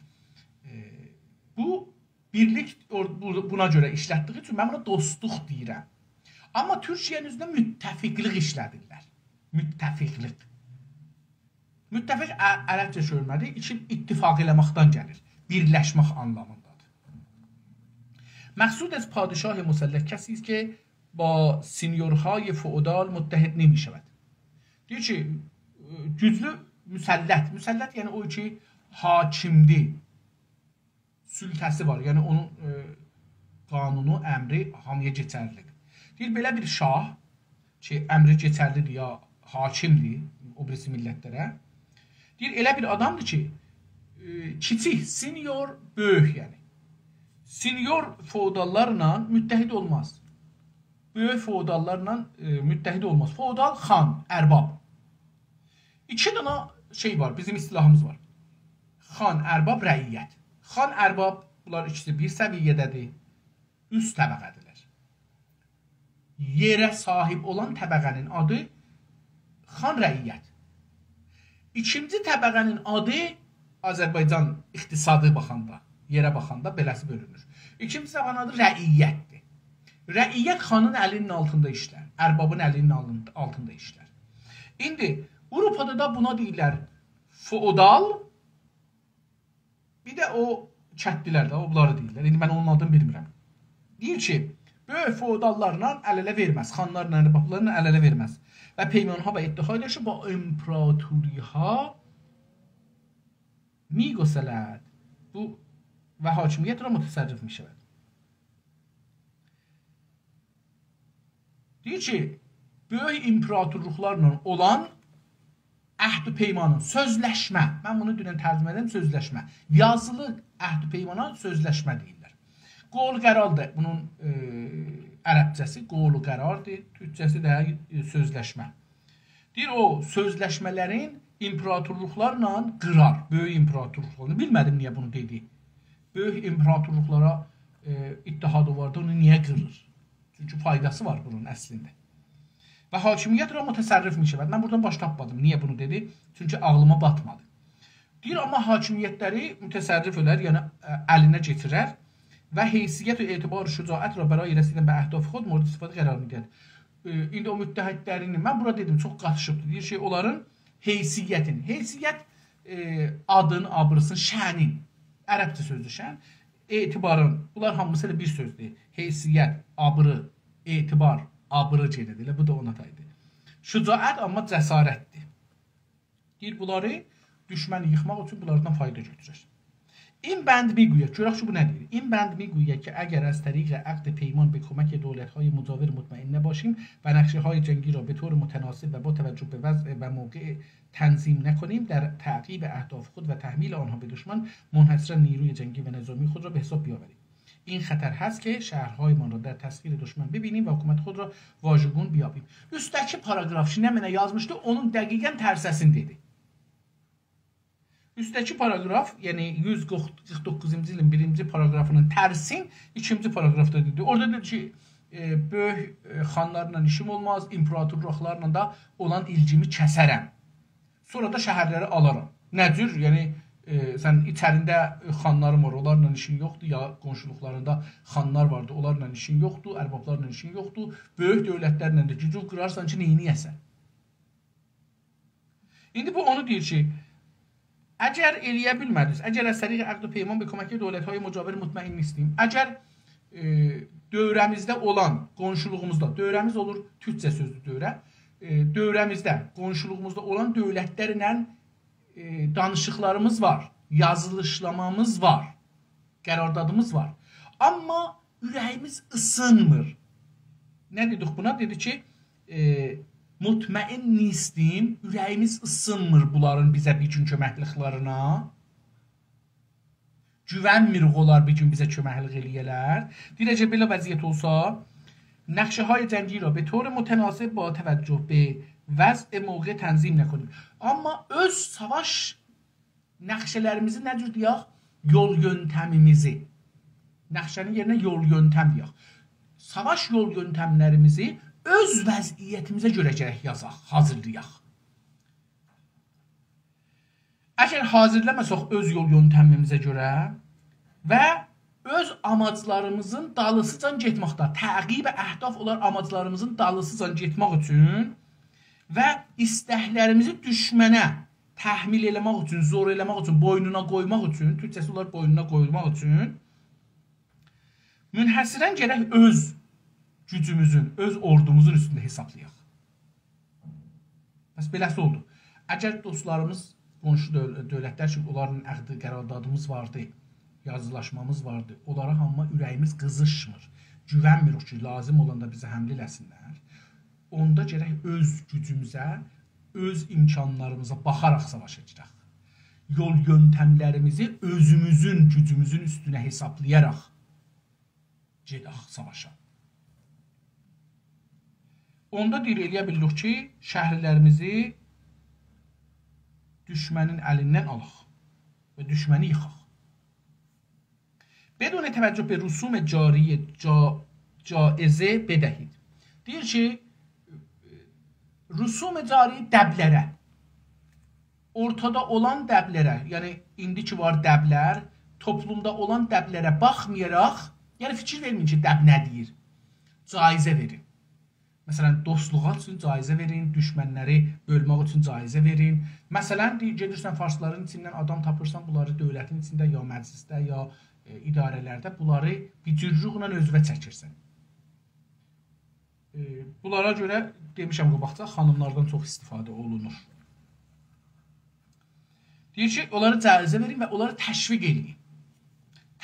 [SPEAKER 1] Bu birlik buna görə işlətdiyi üçün mən buna dostluq deyirəm. Amma Türkiyənin üzrə müttəfiqlik işlədirlər. Müttəfiqlik. Müttəfiq ərəbcə söyləmədir, ittifaq eləməkdən gəlir. Birləşmək anlamındadır. مقصود از پادشاه مسلح کسی است که با سینیورهای فئودال متحد نمی‌شود. deyir ki, güclü müsəllət. Müsəllət yəni o ki, hakimdir. Sültəsi var, yəni onun qanunu, əmri hamıya keçərlidir. Deyir, belə bir şah ki, əmri keçərlidir ya hakimdir o birisi millətlərə. Deyir, elə bir adamdır ki, kiçik, senior, böyük yəni. Senior feodallarla müttəhid olmaz. Böyük feodallarla müttəhid olmaz. Feodal xan, ərbab. İki dana şey var, bizim istilahımız var. Xan, ərbab, rəiyyət. Xan, ərbab, bunlar ikisi bir səviyyədədir, üst təbəqədirlər. Yerə sahib olan təbəqənin adı xan rəiyyət. İkinci təbəqənin adı Azərbaycan iqtisadi baxanda, yerə baxanda beləsi bölünür. İkinci təbəqənin adı rəiyyətdir. Rəiyyət xanın əlinin altında işlər, ərbabın əlinin altında işlər. İndi Avropada da buna deyirlər feodal, bir də o çətdilər də, onları deyirlər. İndi mən onun adını bilmirəm. Deyir ki, böyük feodallarla əl-ələ verməz, xanlarla, ərbablarla əl-ələ verməz. Və peymanha və ittihadiyyə با imperatoriha میگسلد bu ve hakimiyet را متصرف می شود. Deyir ki, böyük imperatorluqlarla olan əhd-i peymanın, sözləşmə, mən bunu dünən tərcümə edim, sözləşmə, yazılı əhd-i peymana sözləşmə deyirlər. Qol qərardır, bunun ərəbcəsi qol qərardır, türkcəsi də sözləşmə. Deyir, o sözləşmələrin imperatorluqlarla qırar, böyük imperatorluqlarla. Bilmədim niyə bunu dedi. Böyük imperatorluqlara ittihadı vardı, onu niyə qırır? Çünki faydası var bunun əslində. Və hakimiyyət ra mütəsərrif mi şəvəd? Mən buradan baş tapmadım. Niyə bunu dedi? Çünki ağlıma batmadı. Deyir, amma hakimiyyətləri mütəsərrif ölər, yəni əlinə getirər və heysiyyət və etibar şücaət ra bəra irəsindən və əhdaf xod mورد istifadə qərarını gəlir. İndi o müttəhidlərini, mən burada dedim, çox qatışıbdır. Deyir ki, onların heysiyyətin, heysiyyət adın, abrısın, şənin, ərəbcə sözdür şən, etibarın, bunlar hamısı ilə bir sözdür. Heysiyyət, abrı, etibar, abrı gedir, bu da ona taydır. Şücaət amma cəsarətdir. Deyir, bunları düşməni yıxmaq üçün bunlardan fayda götürür. این بند میگوید چرا شو ندید این بند میگوید که اگر از طریق عقد پیمان به کمک دولت‌های مجاور مطمئن نباشیم و نقشه‌های جنگی را به طور متناسب و با توجه به وضع و موقع تنظیم نکنیم در تعقیب اهداف خود و تحمیل آنها به دشمن منحصرا نیروی جنگی و نظامی خود را به حساب بیاوریم این خطر هست که شهرهایمان را در تسخیر دشمن ببینیم و حکومت خود را واژگون بیابیم. Üstteki paragraf şimdi mənə yazmışdı, onun dəqiqən tərsəsini dedi. Üstteki paragraf, yəni 149-cu ilin 1-ci paragrafının tərsin 2-ci paragrafda dedi. Orada dedi ki, böyük xanlarla işim olmaz, imperatorluqlarla da olan ilgimi kəsərəm. Sonra da şəhərləri alaram. Nə cür? Yəni sən içərində xanların var, onlarla işin yoxdur, ya qonşuluqlarında xanlar vardı, onlarla işin yoxdur, ərbablarla işin yoxdur. Böyük dövlətlərlə də gücü qurarsan ki, neyini yəsən? İndi bu onu deyir ki, əgər eləyə bilmədiniz, əgər az təriq əqd-i peyman və köməkli dövlətləri mücavir mutmain istəyim, əgər dövrəmizdə olan qonşuluğumuzda, dövrəmiz olur, türkcə sözdür dövrə, dövrəmizdə, qonşuluğumuzda olan dövlətlərlə danışıqlarımız var, yazılışlamamız var, qərardadımız var. Amma ürəyimiz ısınmır. Nə dedik buna? Dedi ki, mutmain nistim, ürəyimiz ısınmır bunların bizə bir gün köməkliklərina. Güvənmirik onlar bir gün bizə köməklik eləyələr. Deyəcək, belə vəziyyət olsa, نقشه‌های جنگی را به طور متناسب با توجه به وضع موقع تنظیم نکنیم. Amma öz savaş nəqşələrimizi nə cür deyək? Yol yöntəmimizi. Nəqşənin yerinə yol yöntəm deyək. Savaş yol yöntəmlərimizi öz vəziyyətimizə görə gərək yazaq, hazırlayaq. Əgər hazırlamasaq öz yol yöntəmimizə görə və öz amaclarımızın dalısıcan getməkdə, təqib əhdaf olan amaclarımızın dalısıcan getmək üçün və istəklərimizi düşmənə təhmil eləmək üçün, zor eləmək üçün, boynuna qoymaq üçün, türkçəsi olar boynuna qoymaq üçün münhəsirən gərək öz gücümüzün, öz ordumuzun üstündə hesablayaq. Bəs beləsi oldu. Əgər dostlarımız, qonşu dövlətlər ki, onların əqdi qərardadımız vardı, yazılaşmamız vardı. Onlara hamma ürəyimiz qızışmır. Güvənmirik ki, lazım olanda bizə həmlə eləsinlər. Onda gərək öz gücümüzə, öz imkanlarımıza baxaraq savaşacaq. Yol yöntəmlərimizi özümüzün, gücümüzün üstünə hesablayaraq gedək savaşa. Onda deyir, eləyə bilirik ki, şəhərlərimizi düşmənin əlindən alaq və düşməni yıxaq. بدون توجه به رسوم جاری جایزه بدهید. deyir ki, rüsum-i cari dəblərə, ortada olan dəblərə, yəni indi ki var dəblər, toplumda olan dəblərə baxmayaraq, yəni fikir verməyin ki, dəb nə deyir? Caizə verin. Məsələn, dostluğa üçün caizə verin, düşmənləri bölmək üçün caizə verin. Məsələn, gedirsən farsların içindən adam tapırsan, bunları dövlətin içində, ya məclisdə, ya idarələrdə bunları bir cürruqla özvə çəkirsən. Bunlara görə demişəm qabaqca, xanımlardan çox istifadə olunur. Deyir ki, onları caizə verin və onları təşviq edin.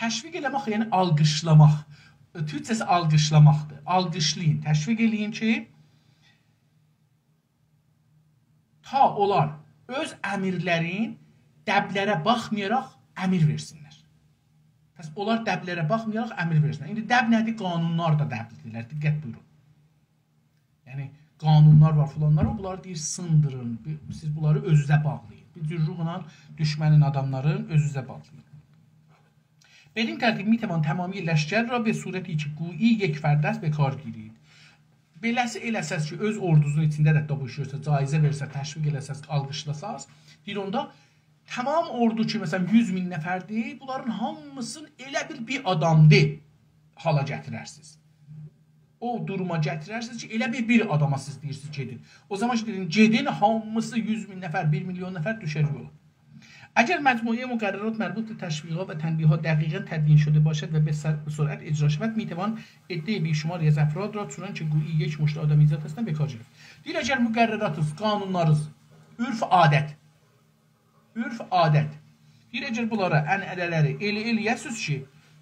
[SPEAKER 1] Təşviq eləmək, yəni alqışlamaq. Türkçəsi alqışlamaqdır. Alqışlayın, təşviq eləyin ki, ta onlar öz əmirlərin dəblərə baxmayaraq əmir versinlər. Pəs onlar dəblərə baxmayaraq əmir versinlər. İndi dəb nədir? Qanunlar da dəblidirlər. Diqqət buyurun. Yəni, qanunlar var, filanlar var. Bunları deyir, sındırın. Siz bunları özünüzə bağlayın. Bir cürruqla düşmənin adamların özünüzə bağlayın. بدین ترتیب میتوان تمامی لشکر را به صورتی که گویی یک فرد است به کار گیرید. Beləsi eləsəz ki, öz ordunuzun içində də davuşursa, caizə versə, təşviq eləsəz, alqışlasaz, deyir onda tamam ordu ki, məsələn 100.000 nəfərdir, bunların hamısını elə bir adamdır hala gətirərsiniz. O duruma gətirərsiniz ki, elə bir adama siz deyirsiniz gedin. O zaman ki, dedin, gedin, hamısı 100.000 nəfər, 1 milyon nəfər düşər yola. اگر مجموعه مقررات مربوط به تشویقات و تنبیهات دقیقاً تدوین شده باشد و به سرعت اجرا شود میتوان عده بیشماری از افراد را چنانچه گویی یک مشت آدمیزاد هستند به کار گرفت. Deyir əgər müqərrəratınız, qanunlarınız, ürf adət. Deyir əgər bunlara ənənələri eləyəsiniz ki,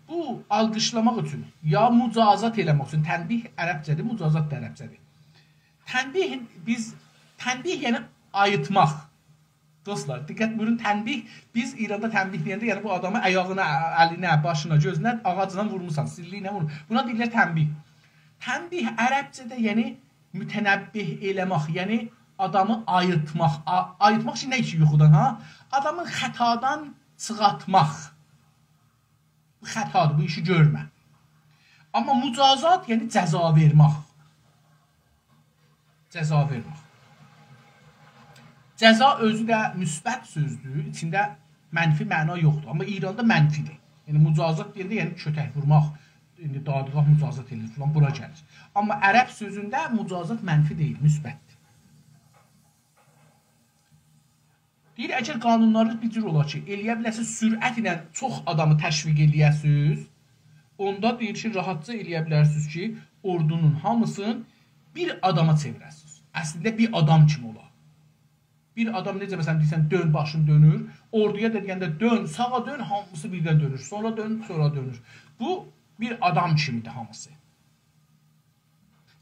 [SPEAKER 1] bu alqışlamaq üçün ya mücazat eləmək üçün, tənbih ərəbcədir, mücazat da ərəbcədir. Tənbih yəni ayıtmaq. Dostlar, diqqət buyurun, tənbih, biz İranda tənbih deyəndə, yəni bu adamı ayağına, əlinə, başına, gözünə, ağacına vurmuşsan, sirliyinə vurmuşsan. Buna deyirlər tənbih. Tənbih ərəbcədə, yəni mütənəbbih eləmək, yəni adamı ayıtmaq. Ayıtmaq ki, nə ki yuxudan, ha? Adamın xətadan çıxatmaq. Bu xətadır, bu işi görmə. Amma mücazat, yəni cəza vermək. Cəza vermək. Cəza özü də müsbət sözdür, içində mənfi məna yoxdur. Amma İranda mənfidir. Yəni, mücazat deyəndə, yəni kötək vurmaq, dadılaq mücazat edilir falan, bura gəlir. Amma ərəb sözündə mücazat mənfi deyil, müsbətdir. Deyir, əgər qanunlarınız bir cür olar ki, eləyə biləsiniz, sürət ilə çox adamı təşviq eləyəsiniz, onda deyir ki, rahatca eləyə bilərsiniz ki, ordunun hamısını bir adama çevirəsiniz. Əslində bir adam kimi olar. Bir adam necə məsələn deyirsən, dön, başın dönür. Orduya da deyəndə dön, sağa dön, hamısı birdən dönür. Sonra dön, sonra dönür. Bu, bir adam kimidir hamısı.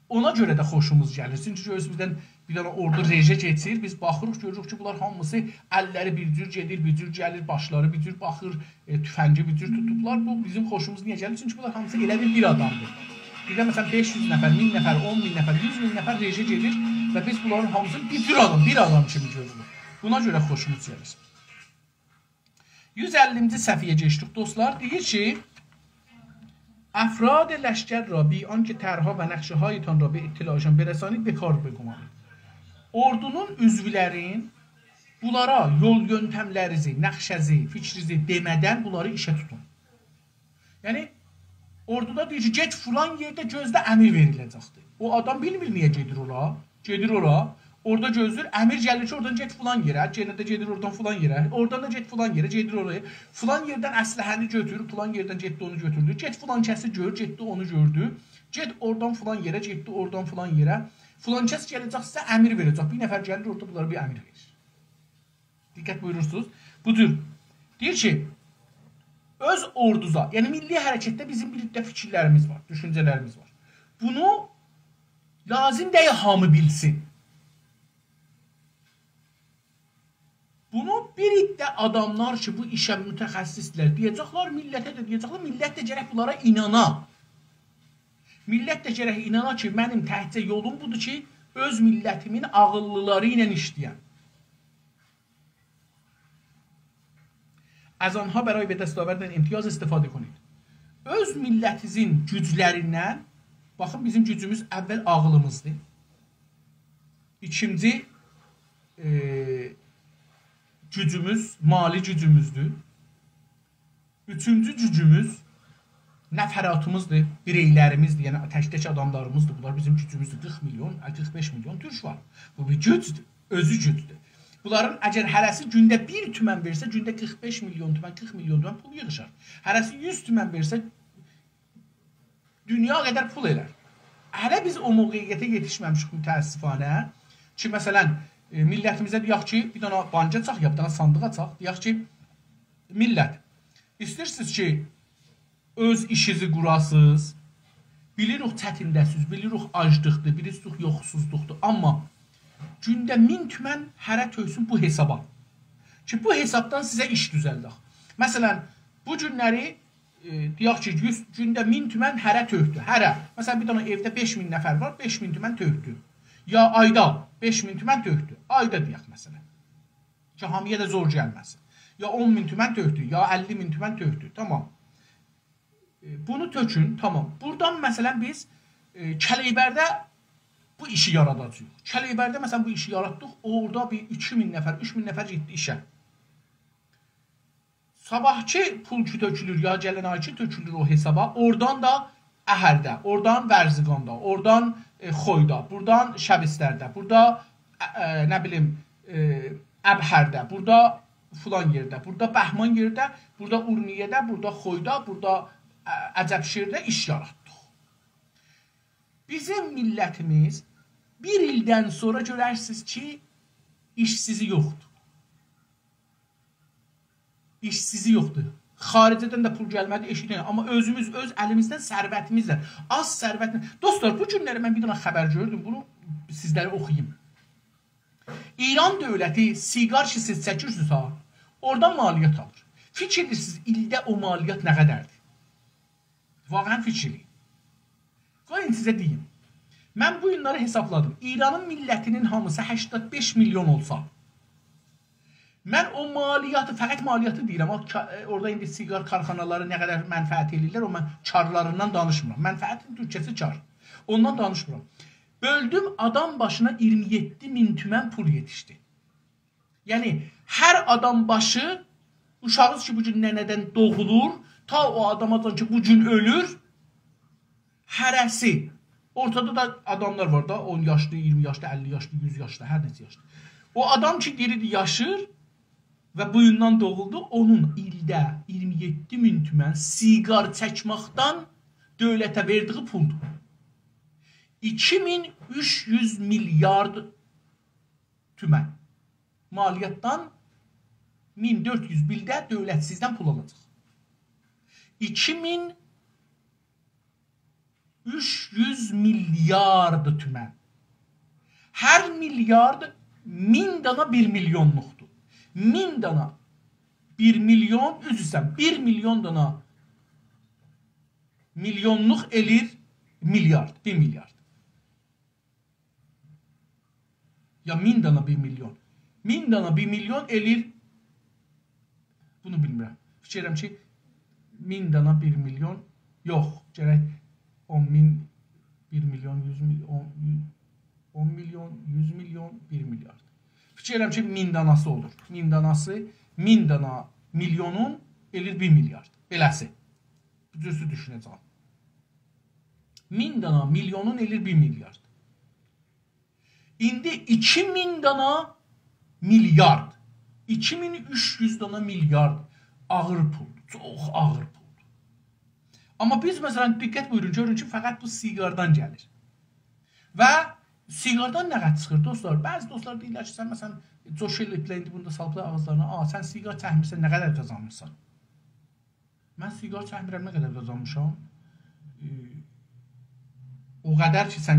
[SPEAKER 1] Ona görə də xoşumuz gəlir. Çünki gözümüzdən bir dənə ordu rejə keçir. Biz baxırıq, görürük ki, bunlar hamısı əlləri bir cür gedir, bir cür gəlir, başları bir cür baxır, tüfəngi bir cür tutublar. Bu, bizim xoşumuz niyə gəlir? Çünki bunlar hamısı elə bir adamdır. Bir də məsələn 500 nəfər, 1000 nəfər, 10.000 nəfər, 100.000 nəfər rejə gedir və biz bunların hamısını bir adam kimi görürük. Buna görə xoşumuz gəlir. 150-ci səhifəyə keçdik dostlar. Deyir ki, افراد لشکر را بی آنکه طرحها و نقشه‌هایتان را به اطلاعشان برسانید به کار بگمارید. Ordunun üzvlərin bunlara yol yöntəmlərinizi, nəqşəzi, fikrinizi demədən bunları işə tutun. Yəni orduda deyir ki, get filan yerdə gözlə əmir veriləcəkdir. O adam bilmir niyə gedir ora. Gedir ora. Orada gözlür, əmir gəlir ki, oradan get filan yerə, yenə də gedir oradan filan yerə, oradan da get filan yerə, gedir oraya. Filan yerdən əsləhəni götürür, filan yerdən getdi onu götürdü. Get filan kəsi gör, getdi onu gördü. Get oradan filan yerə, getdi oradan filan yerə. Filan kəs gələcək sizə əmir verəcək. Bir nəfər gəlir orada bunlara bir əmir verir. Diqqət buyurursunuz. Budur. Deyir ki, öz orduza, yəni milli hərəkətdə bizim bir də fikirlərimiz var, düşüncələrimiz var. Bunu lazım deyil hamı bilsin. Bunu bir iddə adamlar ki, bu işə mütəxəssislər deyəcəklər, millətə də deyəcəklər, millət də gərək bunlara inana. Millət də gərək inana ki, mənim təhcə yolum budur ki, öz millətimin ağıllıları ilə işləyəm. از آنها برای به دست آوردن امتیاز استفاده کنید. Öz millətinizin güclərindən, baxın bizim gücümüz əvvəl ağlımızdır. İkinci gücümüz mali gücümüzdür. Üçüncü gücümüz nəfəratımızdır, bireylərimizdir, yəni tək-tək adamlarımızdır. Bunlar bizim gücümüzdür. 40 milyon, 45 milyon türk var. Bu bir gücdür, özü gücdür. Bunların əgər hərəsi gündə 1 tümən versə, gündə 45 milyon tümən, 40 milyon tümən pul yığışar. Hərəsi 100 tümən versə, dünya qədər pul elər. Hələ biz o mövqeyiyyətə yetişməmişik mütəəssifanə ki, məsələn, millətimizə deyək ki, bir dana banca çaq, ya bir dana sandıq açaq, deyək ki, millət, istəyirsiniz ki, öz işinizi qurasınız, bilirik çətindəsiz, bilirik aclıqdır, bilirik yoxsuzluqdur, amma gündə 1000 tümən hərə töysün bu hesaba. Ki, bu hesabdan sizə iş düzəldək. Məsələn, bu günləri deyək ki, gündə 1000 tümən hərə töhdür. Hərə. Məsələn, bir dana evdə 5000 nəfər var, 5000 tümən töhdür. Ya ayda 5000 tümən töhdür. Ayda deyək məsələn. Ki, hamıya da zor gəlməsin. Ya 10.000 tümən töhdür, ya 50.000 tümən töhdür. Tamam. Bunu tökün, tamam. Buradan məsələn biz Kələybərdə bu işi yaradacağıq. Kələybərdə məsələn bu işi yaratdıq, orada bir 2000 nəfər, 3000 nəfər getdi işə. Sabahki pul ki tökülür, ya gələn ay ki tökülür o hesaba, oradan da Əhərdə, oradan Vərziqanda, oradan Xoyda, buradan Şəbistərdə, burada nə bilim Əbhərdə, burada filan yerdə, burada Bəhman yerdə, burada Urniyədə, burada Xoyda, burada Əcəbşirdə iş yaratdıq. Bizim millətimiz bir ildən sonra görərsiniz ki, işsizi yoxdur. İşsizi yoxdur. Xaricədən də pul gəlmədi, eşidin. Amma özümüz, öz əlimizdən sərvətimizlə, az sərvətimizlə. Dostlar, bu günləri mən bir dana xəbər gördüm, bunu sizlərə oxuyayım. İran dövləti siqar ki siz çəkirsinizsə, oradan maliyyət alır. Fikirlirsiniz, ildə o maliyyət nə qədərdir? Vaqən fikirli. Qoyun sizə deyim. Mən bu günləri hesabladım. İranın millətinin hamısı 85 milyon olsa, mən o maliyyatı, fəqət maliyyatı deyirəm, orada indi siqar karxanaları nə qədər mənfəət edirlər, o mən karlarından danışmıram. Mənfəətin Türkçəsi kar. Ondan danışmıram. Böldüm, adam başına 27.000 tümən pul yetişdi. Yəni, hər adam başı, uşağız ki, bu gün nənədən doğulur, ta o adamadan ki, bu gün ölür, hərəsi. Ortada da adamlar var da, 10 yaşlı, 20 yaşlı, 50 yaşlı, 100 yaşlı, hər neçə yaşlı. O adam ki, diridir, yaşır, və buyundan doğuldu, onun ildə 27.000 tümən siqar çəkməkdən dövlətə verdiyi puldur. 2300 milyard tümən maliyyatdan 1400 bildə dövlət sizdən pul alacaq. 2300 milyard tümən. Hər milyard 1000 dana 1 milyonluqdur. 1000 dana 1 milyon, üzrsən 1 milyon dana milyonluq elir milyard, 1 milyard. Ya 1000 dana 1 milyon. 1000 dana 1 milyon elir, bunu bilmirəm. Fikirəm ki, 1000 dana 1 milyon, yox, gərək 10.000, 1 milyon, 100 milyon, 10 milyon, 100 milyon, 1 milyard. Fikirəm ki, 1000 danası olur. 1000 danası, 1000 dana milyonun elir 1 milyard. Beləsi. Düzü düşünəcəm. 1000 dana milyonun elir 1 milyard. İndi 2000 dana milyard. 2300 dana milyard. Ağır puldur. Çox ağır puldur. Amma biz məsələn diqqət buyurun, görün ki, fəqət bu siqardan gəlir. Və siqardan nə qədər çıxır dostlar? Bəzi dostlar deyirlər ki, sən məsələn coşelliklə indi bunu da salıblar ağızlarına, sən siqar çəkmirsən, nə qədər qazanmışsan? Mən siqar çəkmirəm, nə qədər qazanmışam? O qədər ki, sən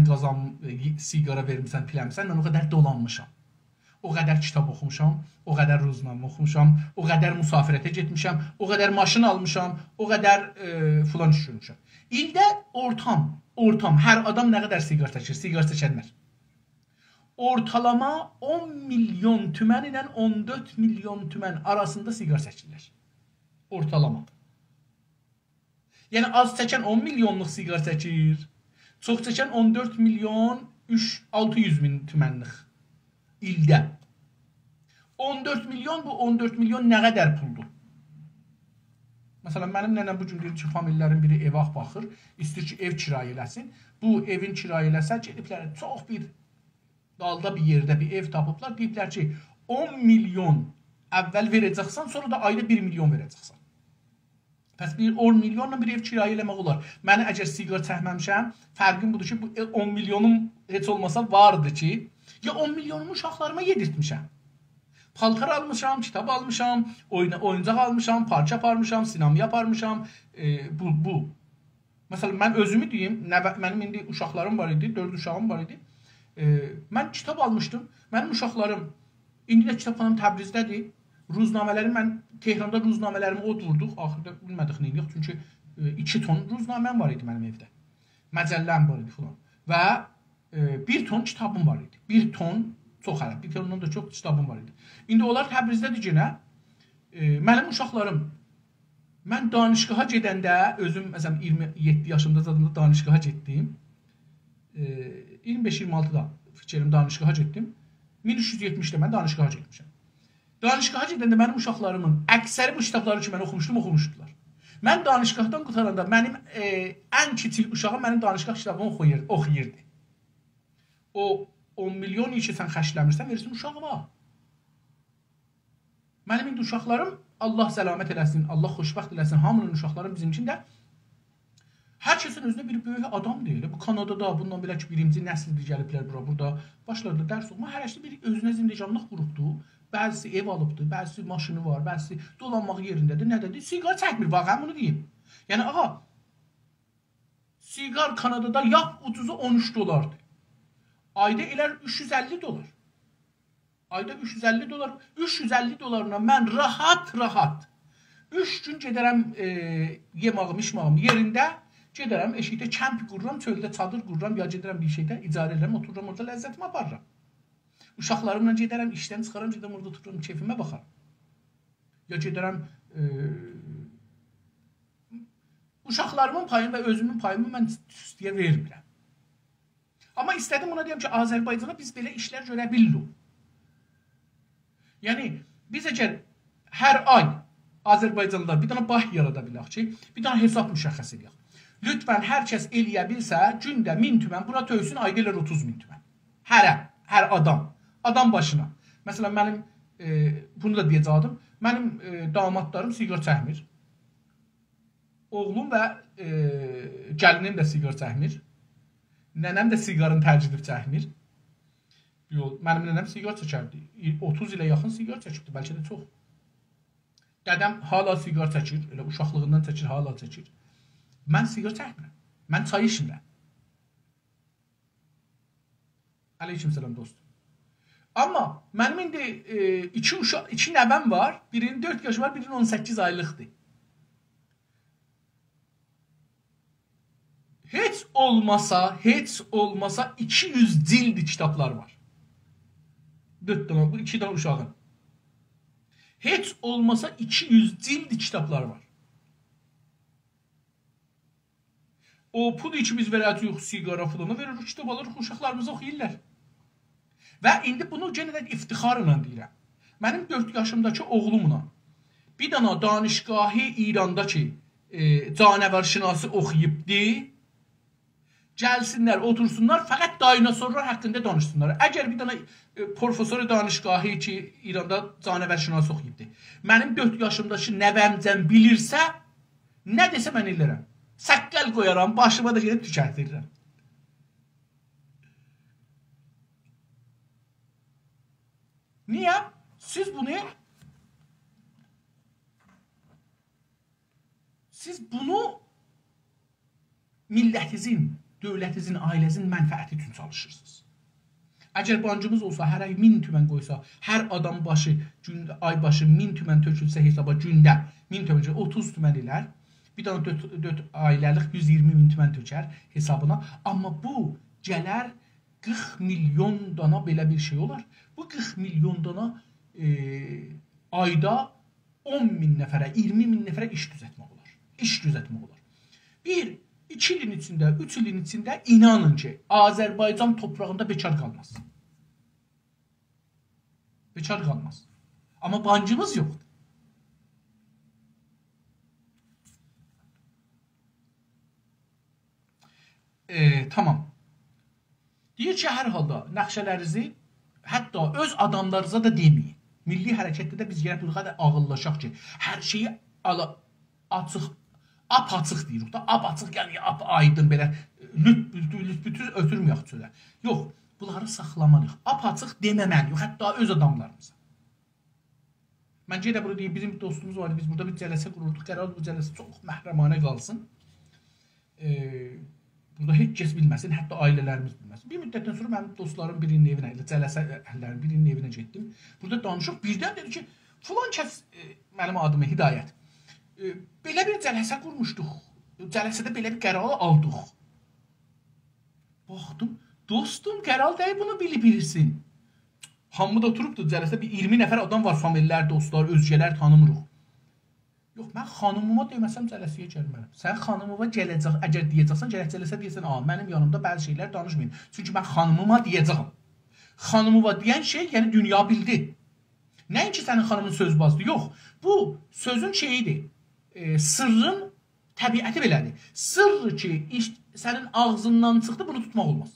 [SPEAKER 1] siqara vermirsən, piləmirsən, mən o qədər dolanmışam. O qədər kitab oxumuşam, o qədər roznamə oxumuşam, o qədər müsafirətə getmişəm, o qədər maşın almışam, o qədər filan düşürmüşəm. İldə ortam, hər adam nə qədər siqar çəkir, siqar çəkənlər. Ortalama 10 milyon tümən ilə 14 milyon tümən arasında siqar çəkirlər. Ortalama. Yəni az çəkən 10 milyonluq siqar çəkir, çox çəkən 14 milyon 600 min tümənlik ildə. 14 milyon, bu 14 milyon nə qədər puldur? Məsələn, mənim nənəm bu gün deyir ki, famililərin biri evə baxır, istəyir ki, ev kirayə eləsin. Bu evin kirayə eləsə, gediblər çox bir dalda bir yerdə bir ev tapıblar. Deyiblər ki, 10 milyon əvvəl verəcəksən, sonra da ayda 1 milyon verəcəksən. Pəs bir 10 milyonla bir ev kirayə eləmək olar. Mən əgər siqar çəkməmişəm, fərqim budur ki, bu 10 milyonum heç olmasa vardı ki, ya 10 milyonumu uşaqlarıma yedirtmişəm. Paltar almışam, kitab almışam, oyuncaq almışam, parça aparmışam, sinema aparmışam. Bu. Məsələn, mən özümü deyim, mənim indi uşaqlarım var idi, 4 uşağım var idi. Mən kitab almışdım. Mənim uşaqlarım, indi də kitabxanam Təbrizdədir. Ruznamələrim, mən Tehranda ruznamələrimi od vurduq. Axırda bilmədik neyilik, çünki 2 ton ruznaməm var idi mənim evdə. Məcəlləm var idi filan. Və 1 ton kitabım var idi. 1 ton, çox hələ, 1 tondan da çox kitabım var idi. İndi onlar Təbrizdədir yenə. Mənim uşaqlarım, mən danışqaha gedəndə, özüm məsələn 27 yaşımda zadımda danışqaha getdim. 25-26-da fikrim danışqaha getdim. 1370-də mən danışqaha getmişəm. Danışqaha gedəndə mənim uşaqlarımın əksəri bu kitabları ki, mən oxumuşdular. Mən danışqahdan qutaranda mənim ən kiçik uşağım mənim danışqah kitabımı oxuyurdu. O 10 milyon ki, sən xərcləmirsən, verirsin uşağıma. Mənim indi uşaqlarım, Allah səlamət eləsin, Allah xoşbəxt eləsin, hamının uşaqlarım bizim üçün də hər kəsin özünə bir böyük adam deyil. Bu Kanadada, bundan belə ki, birinci nəsildir gəliblər bura, burada başlarda dərs oxuma, hərəsi bir özünə zindəcanlıq qurubdur. Bəzisi ev alıbdır, bəzisi maşını var, bəzisi dolanmaq yerindədir, nədədir? Siqar çəkmir, bax, mən bunu deyim. Yəni, ağa, siqar Kanadada yap ucuzu 13 dolardır. Ayda elər 350 dolar. Ayda 350 dolar. 350 dolarla mən rahat 3 gün gedərəm yemağım, içmağım yerində, gedərəm, eşikdə kəmp qururam, çöldə çadır qururam, ya gedərəm bir şeydə icarə edirəm, otururam orada ləzzətimi aparıram. Uşaqlarımla gedərəm, işdən çıxaram, gedərəm orada otururam, keyfimə baxaram. Ya gedərəm, uşaqlarımın payını və özümün payımı mən tüstüyə vermirəm. Amma istədim ona deyəm ki, Azərbaycana biz belə işlər görə bilirik. Yəni, biz əgər hər ay Azərbaycanda bir dənə bah yarada bilək ki, bir dənə hesab müşəxəs edək. Lütfən, hər kəs eləyə bilsə, gündə 1000 tümən, bura töysün, ayda elə 30 min tümən. Hər adam başına. Məsələn, mənim, bunu da deyəcəkdim, mənim damadlarım siqar çəkmir. Oğlum və gəlinim də siqar çəkmir. Nənəm də siqarın tərcih edib çəkmir. Mənim nənəm siqar çəkərdi. 30 ilə yaxın siqar çəkibdi, bəlkə də çox. Dədəm hala siqar çəkir, elə uşaqlığından çəkir, hala çəkir. Mən siqar çəkmirəm. Mən çay içmirəm. Aleyküm selam dostum. Amma mənim indi 2 nəvəm var. Birinin 4 yaşı var, birinin 18 aylıqdır. Heç olmasa 200 cildi kitablar var. 4 dənə, bu 2 dənə uşağın. Heç olmasa 200 cildi kitablar var. O pul ki biz verəcəyik siqara fulana, veririk, kitab alırıq, uşaqlarımızı oxuyurlar. Və indi bunu yenə də iftixarla deyirəm. Mənim 4 yaşımdakı oğlumla bir dənə danışqahı İranda ki, canəvərşinası oxuyubdi, gəlsinlər, otursunlar, fəqət dinosorlar haqqında danışsınlar. Əgər bir dənə profesor danışqahı ki, İranda canəvərşinası oxuyubdi, mənim 4 yaşımdakı nəvəmcəm bilirsə, nə desə mən ellərəm. Səqqəl qoyaram, başıma da gedib tükətdirirəm. Niyə? Siz bunu millətinizin, dövlətinizin, ailənizin mənfəəti üçün çalışırsınız. Əgər bancımız olsa, hər ay 1000 tümən qoysa, hər adam başı, ay başı 1000 tümən tökülsə hesaba gündə 1000 tümən, 30 tümən elər. Bir dənə 4 ailəlik 120 min tümən tökər hesabına. Amma bu gələr 40 milyon dana belə bir şey olar. Bu 40 milyon dana ayda 10 min nəfərə, 20 min nəfərə iş düzətmək olar. İş düzətmək olar. 1-2 ilin içində, 3 ilin içində inanın ki, Azərbaycan toprağında bekar qalmaz. Bekar qalmaz. Amma bancımız yoxdur. Tamam. Deyir ki, hər halda nəqşələrinizi hətta öz adamlarınıza da deməyin. Milli hərəkətdə də biz gəlib bu qədər ağıllaşaq ki, hər şeyi açıq, ap-açıq deyirik da, ap-açıq gəlir, ap-aydın belə lüt-bütüz ötürməyək çölə. Yox, bunları saxlamalıyıq. Ap-açıq deməməliyik, hətta öz adamlarımıza. Mən gələ bunu deyim, bizim bir dostumuz vardı, biz burada bir cələsə qururduq, qərar bu cələsə çox məhrəmanə qalsın. Burada heç kəs bilməsin, hətta ailələrimiz bilməsin. Bir müddətdən sonra mənim dostlarım birinin evinə, cələsə əhəllərin birinin evinə getdim. Burada danışıq, birdən dedi ki, filan kəs, mənim adıma Hidayət, belə bir cələsə qurmuşduq, cələsədə belə bir qərar aldıq. Baxdım, dostum qərar deyil, bunu bilirsin. Hamı da oturubdur, cələsədə bir 20 nəfər adam var, famililər, dostlar, özgələr tanımırıq. Yox, mən xanımıma deməsəm cələsəyə gəlmərəm. Sən xanımıma gələcək, əgər deyəcəksən, gələk cələsə deyəsən, mənim yanımda bəzi şeylər danışmayın. Çünki mən xanımıma deyəcəm. Xanımıma deyən şey, yəni dünya bildi. Nəinki sənin xanımın sözbazdır, yox. Bu, sözün şeyidir, sırrın təbiəti belədir. Sırrı ki, sənin ağzından çıxdı, bunu tutmaq olmaz.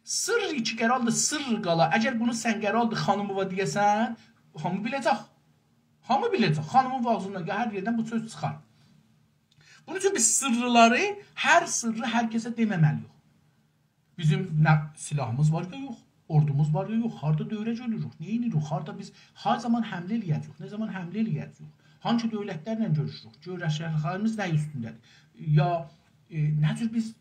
[SPEAKER 1] Sırrı ki, qəraldır, sırrı qala. Əgər bunu sən qəraldır, xanımıma deyəsən, hamı biləcək. Hamı biləcək, xanımın ağzından hər yerdən bu söz çıxar. Bunun üçün biz sırrıları, hər sırrı hər kəsə deməməliyik. Bizim nə silahımız var ya yox, ordumuz var ya yox, harada döyülə görürük, nə edirik, harada biz hər zaman həmlə eləyəcək, nə zaman həmlə eləyəcək, hangi dövlətlərlə görüşürük, görüşlərimiz nə üstündədir, ya nə cür biz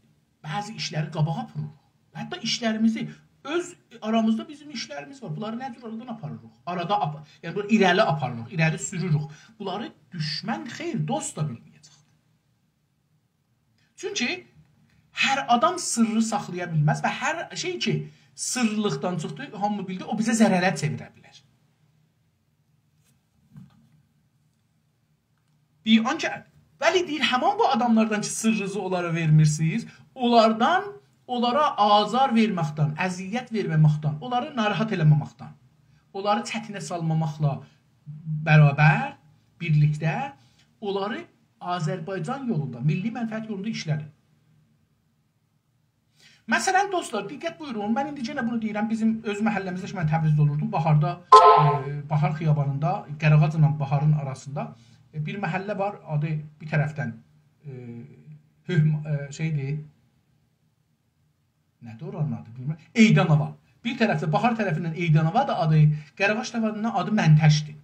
[SPEAKER 1] bəzi işləri qabağa apırırıq, hətta işlərimizi öz aramızda bizim işlərimiz var. Bunları nə cür aradan aparırıq? Arada yəni bunu irəli aparırıq, irəli sürürük. Bunları düşmən xeyr, dost da bilməyəcək. Çünki hər adam sırrı saxlaya bilməz və hər şey ki sırlıqdan çıxdı, hamı bildi, o bizə zərərə çevirə bilər. Ancaq bəli deyir, həman bu adamlardan ki sırrınızı onlara vermirsiniz, onlara azar verməkdən, əziyyət verməkdən, onları narahat eləməməkdən, onları çətinə salmamaqla bərabər, birlikdə, onları Azərbaycan yolunda, milli mənfəət yolunda işlədir. Məsələn, dostlar, diqqət buyurun, mən indi yenə bunu deyirəm, bizim öz məhəlləmizdə ki, mən Təbrizdə olurdum, Baharda, Bahar xiyabanında, Qarağacla Baharın arasında bir məhəllə var, adı bir tərəfdən şeydir, nədir oranın adı bilmirəm. Eydanova. Bir tərəfdə Bahar tərəfindən Eydanova da adı, Qaravaş tərəfindən adı Məntəşdir.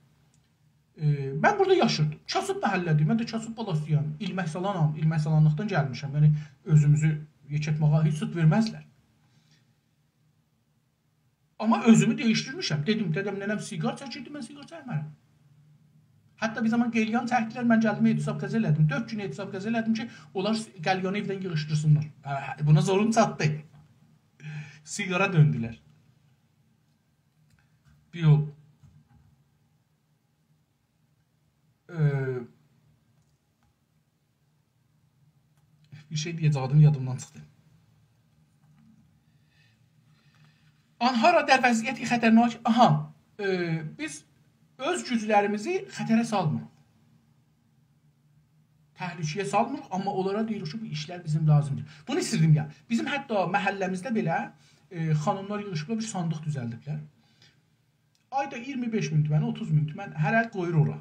[SPEAKER 1] Mən burada yaşırdım. Kasıb məhəllədir. Mən də kasıb balasıyam. İlməksalanam. İlməksalanlıqdan gəlmişəm. Yəni özümüzü yekətmağa heç süt verməzlər. Amma özümü dəyişdirmişəm. Dedim, dədəm, nənəm siqar çəkirdi, mən siqar çəkmərəm. Hətta bir zaman qəlyan çəkdilər, mən gəldim etisab qəzə elədim. 4 gün etisab qəzə elədim ki, onlar qəlyanı evdən yığışdırsınlar. Buna zorum çatdı. Sigara döndülər. Bir yol. Bir şey deyəcəkdim, yadımdan çıxdı. Anhara dərvəziyyəti xətərnak. Aha, biz öz güclərimizi xətərə salmırıq. Təhlükəyə salmırıq, amma onlara deyirik ki, bu işlər bizim lazımdır. Bunu istirdim ya. Bizim hətta məhəlləmizdə belə xanımlar yığışıblar, bir sandıq düzəldiblər. Ayda 25 min tümən, 30 min tümən hər ay qoyur ora.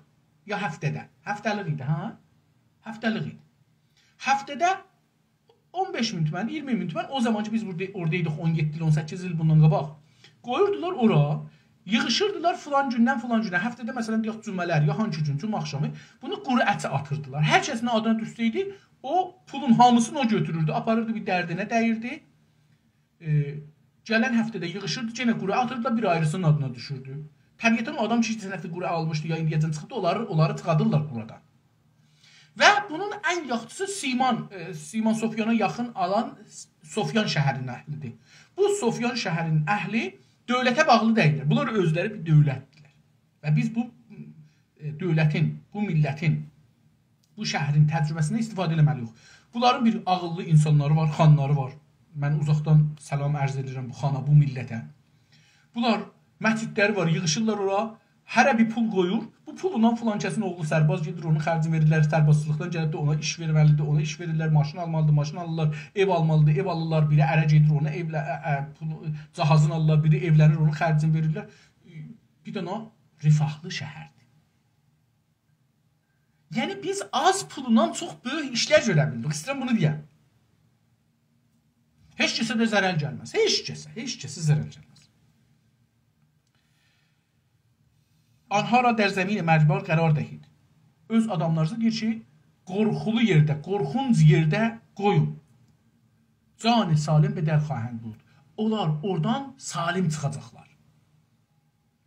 [SPEAKER 1] Ya həftədə. Həftəlik idi, ha? Həftəlik idi. Həftədə 15 min tümən, 20 min tümən, o zaman ki biz oradaydıq 17 il, 18 il bundan qabaq. Qoyurdular ora, yığışırdılar filan gündən filan günə. Həftədə məsələn deyək cümələr, ya hangi gün, cümə axşamı bunu quru əti atırdılar. Hər kəsin adına düşsəydi, o pulun hamısını o götürürdü, aparırdı bir dərdinə dəyirdi. Gələn həftədə yığışırdı, yenə quru atırdılar, bir ayrısının adına düşürdü. Təbiətən o adam ki, keçən həftə quru almışdı, ya indiyəcən çıxdı, onları tıqadırlar quradan. Və bunun ən yaxşısı Siman Sofyana yaxın alan Sofyan şəhərinin əhlidir. Bu Sofyan şəhərinin əhli dövlətə bağlı deyirlər. Bunlar özləri bir dövlətdirlər. Və biz bu dövlətin, bu millətin, bu şəhərin təcrübəsindən istifadə eləməliyik. Bunların bir ağıllı insanları var, xanları var. Mən uzaqdan salam ərz edirəm bu xana, bu millətə. Bunlar Məscidləri var, yığışırlar ora. Hərə bir pul qoyur. Bu pulla filan kəsin oğlu sərbaz gedir, onun xərcini verirlər, sərbazçılıqdan gəlib də ona iş verməlidir, ona iş verirlər, maşın almalıdır, maşın alırlar, ev almalıdır, ev alırlar, biri ərə gedir, ona cahazını alırlar, biri evlənir, onun xərcini verirlər. Bir dənə rifahlı şəhərdir. Yəni biz az pulundan çox böyük işlər görə bildik. İstəyirəm bunu deyəm. Heç kəsə də zərər gəlməz. Heç kəsə zərər gəlməz. Anha را در زمین مرجبار قرار دهید. Öz adamlarınızı deyir ki, qorxulu yerdə, qorxunc yerdə qoyun. Can salim be der xahənd bud. Onlar oradan salim çıxacaqlar.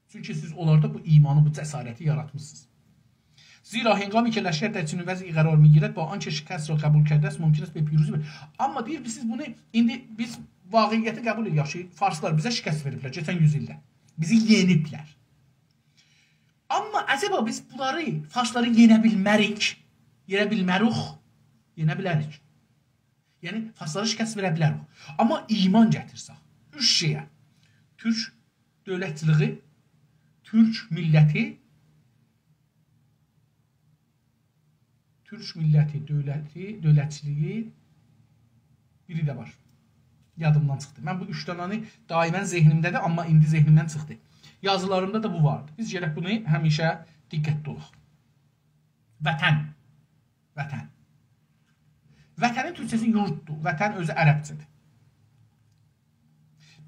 [SPEAKER 1] Çünki siz onlarda bu imanı, bu cəsarəti yaratmışsınız. Zira hengami ki leşker در چنین وضعی قرار میگیرد با آنچه شکست را قبول کرده است ممکن است به پیروزی برسد. Amma deyir siz bunu indi biz vaqiiyyəti qəbul edirik. Yaxşı, farslar bizə şikəst veriblər keçən 100 ildə. Bizi yeniblər. Amma acaba biz bunları, farsları yenə bilmərik. Yenə bilərik. Yəni farsları şikəst verə bilərik. Amma iman gətirsək, üç şeyə. Türk dövlətçiliyi, Türk milləti, dövlətçiliyi biri də var. Yadımdan çıxdı. Mən bu üç dənəni daimən zehnimdədir, amma indi zehnimdən çıxdı. Yazılarımda da bu vardı. Biz gələk bunu həmişə diqqətli olaq. Vətən. Vətənin türkçəsi yurtdur. Vətən özü ərəbcədir.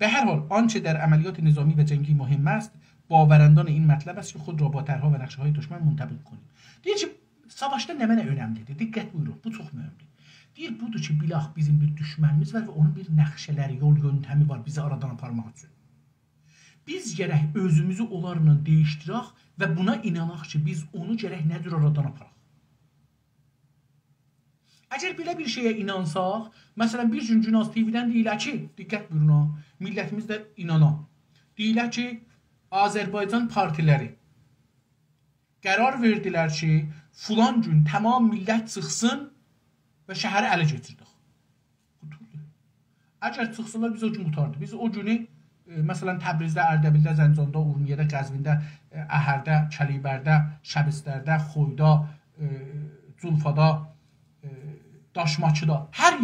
[SPEAKER 1] به هر حال آنچه در عملیات نظامی و جنگی مهم است باورندان این مطلب است که خود را با طرح‌ها و نقشه‌های دشمن منطبق کنید. Deyir ki, savaşda nə mənə önəmlidir? Diqqət buyurun, bu çox mühümdür. Deyir, budur ki, bilaq bizim bir düşmənimiz var və onun bir nəqşələri, yol yöntəmi var bizi aradan aparmaq üçün. Biz gərək özümüzü onlarla değiştirək və buna inanaq ki, biz onu gərək nədir aradan aparaq. Əgər belə bir şeyə inansaq, məsələn, bir gün Günaz TV-dən deyilə ki, diqqət buyurun, millətimiz də inanan. Deyilə ki, Azərbaycan partiləri qərar verdilər ki, filan gün tamam millət çıxsın və şəhəri ələ keçirdik. Əgər çıxsınlar biz o gün qutardı. Biz o günü məsələn Təbrizdə, Ərdəbildə, Zəncanda, Urmiyədə, Qəzvində, Əhərdə, Kəlibərdə, Şəbistərdə, Xoyda, Culfada, Daşmaçıda, hər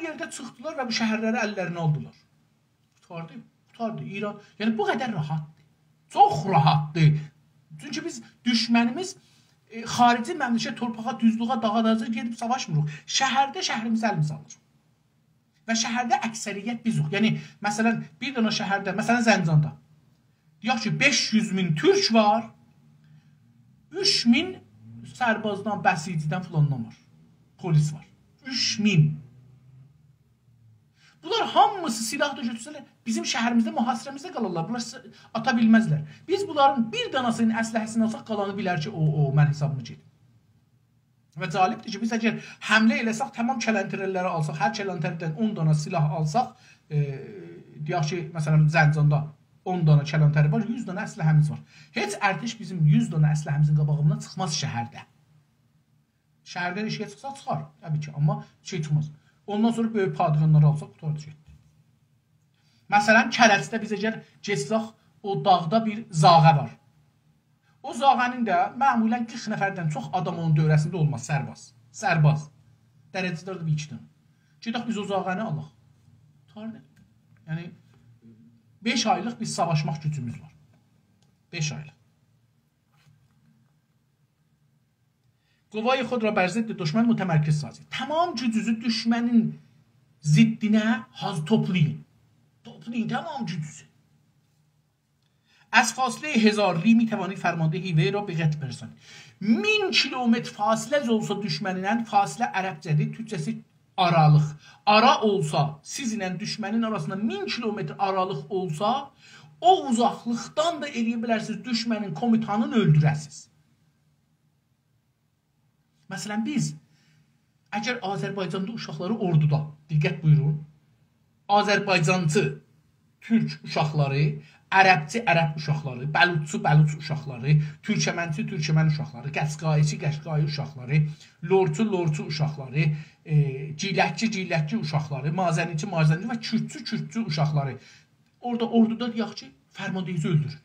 [SPEAKER 1] yerdə çıxdılar və bu şəhərləri əllərinə aldılar. Qutardı İran. Yəni bu qədər rahatdır. Çox rahatdır. Çünki biz düşmənimiz xarici məmləkət torpağa, düzlüğa, dağa daca gedib savaşmırıq. Şəhərdə şəhrimiz əlimiz alır. Və şəhərdə əksəriyyət bizuq. Yəni, məsələn, bir dənə şəhərdə, məsələn, Zəncanda, deyək ki, 500.000 türk var, 3.000 sərbazdan, bəsicidən filandan var. Polis var. 3.000. Bunlar hamısı silah da götürsələr, bizim şəhərimizdə, mühasirəmizdə qalırlar. Bunlar ata bilməzlər. Biz bunların bir dənəsinin əsləhəsini alsaq, qalanı bilər ki, mən hesabımı gedim. Və calibdir ki, biz əgər həmlə eləsək, tamam kələntirələri alsaq, hər kələntirədən 10 dana silah alsaq, deyək ki, məsələn, Zəncanda 10 dana kələntiри var, 100 dana əsləhəmiz var. Heç ərtiş bizim 100 dana əsləhəmizin qabağından çıxmaz şəhərdə. Şəhərdən işə çıxsa, çıxar, təbii ki, amma şey çıxmaz. Ondan sonra böyük padğanları alsaq, qutardı getdi. Məsələn, Kərəcdə biz əgər geçsək, o dağda bir zağə var. O zağənin də məmulən 40 nəfərdən çox adam onun dövrəsində olmaz, sərbaz. Dərəcələrdə bir 2 dənə. Gedək biz o zağəni alaq. Qutardı. Yəni, 5 aylıq biz savaşmaq gücümüz var. 5 aylıq. Quvayı xod ra bər zidd düşmən mütəmərkəz sazid. Tamam gücünüzü düşmənin ziddinə toplayın. Toplayın tamam gücünüzü. از فاصله 1000 لی می توانید فرماندهی وی را به قتل برسانید. 1000 kilometr fasilə olsa düşmənindən, fasilə ərəbcədir, türkçəsi aralıq. Ara olsa, sizinlə düşmənin arasında 1000 kilometr aralıq olsa, o uzaqlıqdan da eləyə bilərsiniz, düşmənin komutanını öldürəsiniz. Məsələn, biz əgər Azərbaycanda uşaqları orduda, diqqət buyurun, Azərbaycancı Türk uşaqları ərəbçi ərəb uşaqları, bəlutçu bəlutç uşaqları, türkəmənçi türkəmən uşaqları, qəşqayçı qəşqayı uşaqları, lorçu lorçu uşaqları, ciləkçi ciləkçi uşaqları, mazənici mazənici və kürdçü kürdçü uşaqları. Orada orduda deyək ki, fərmandehisi öldürür.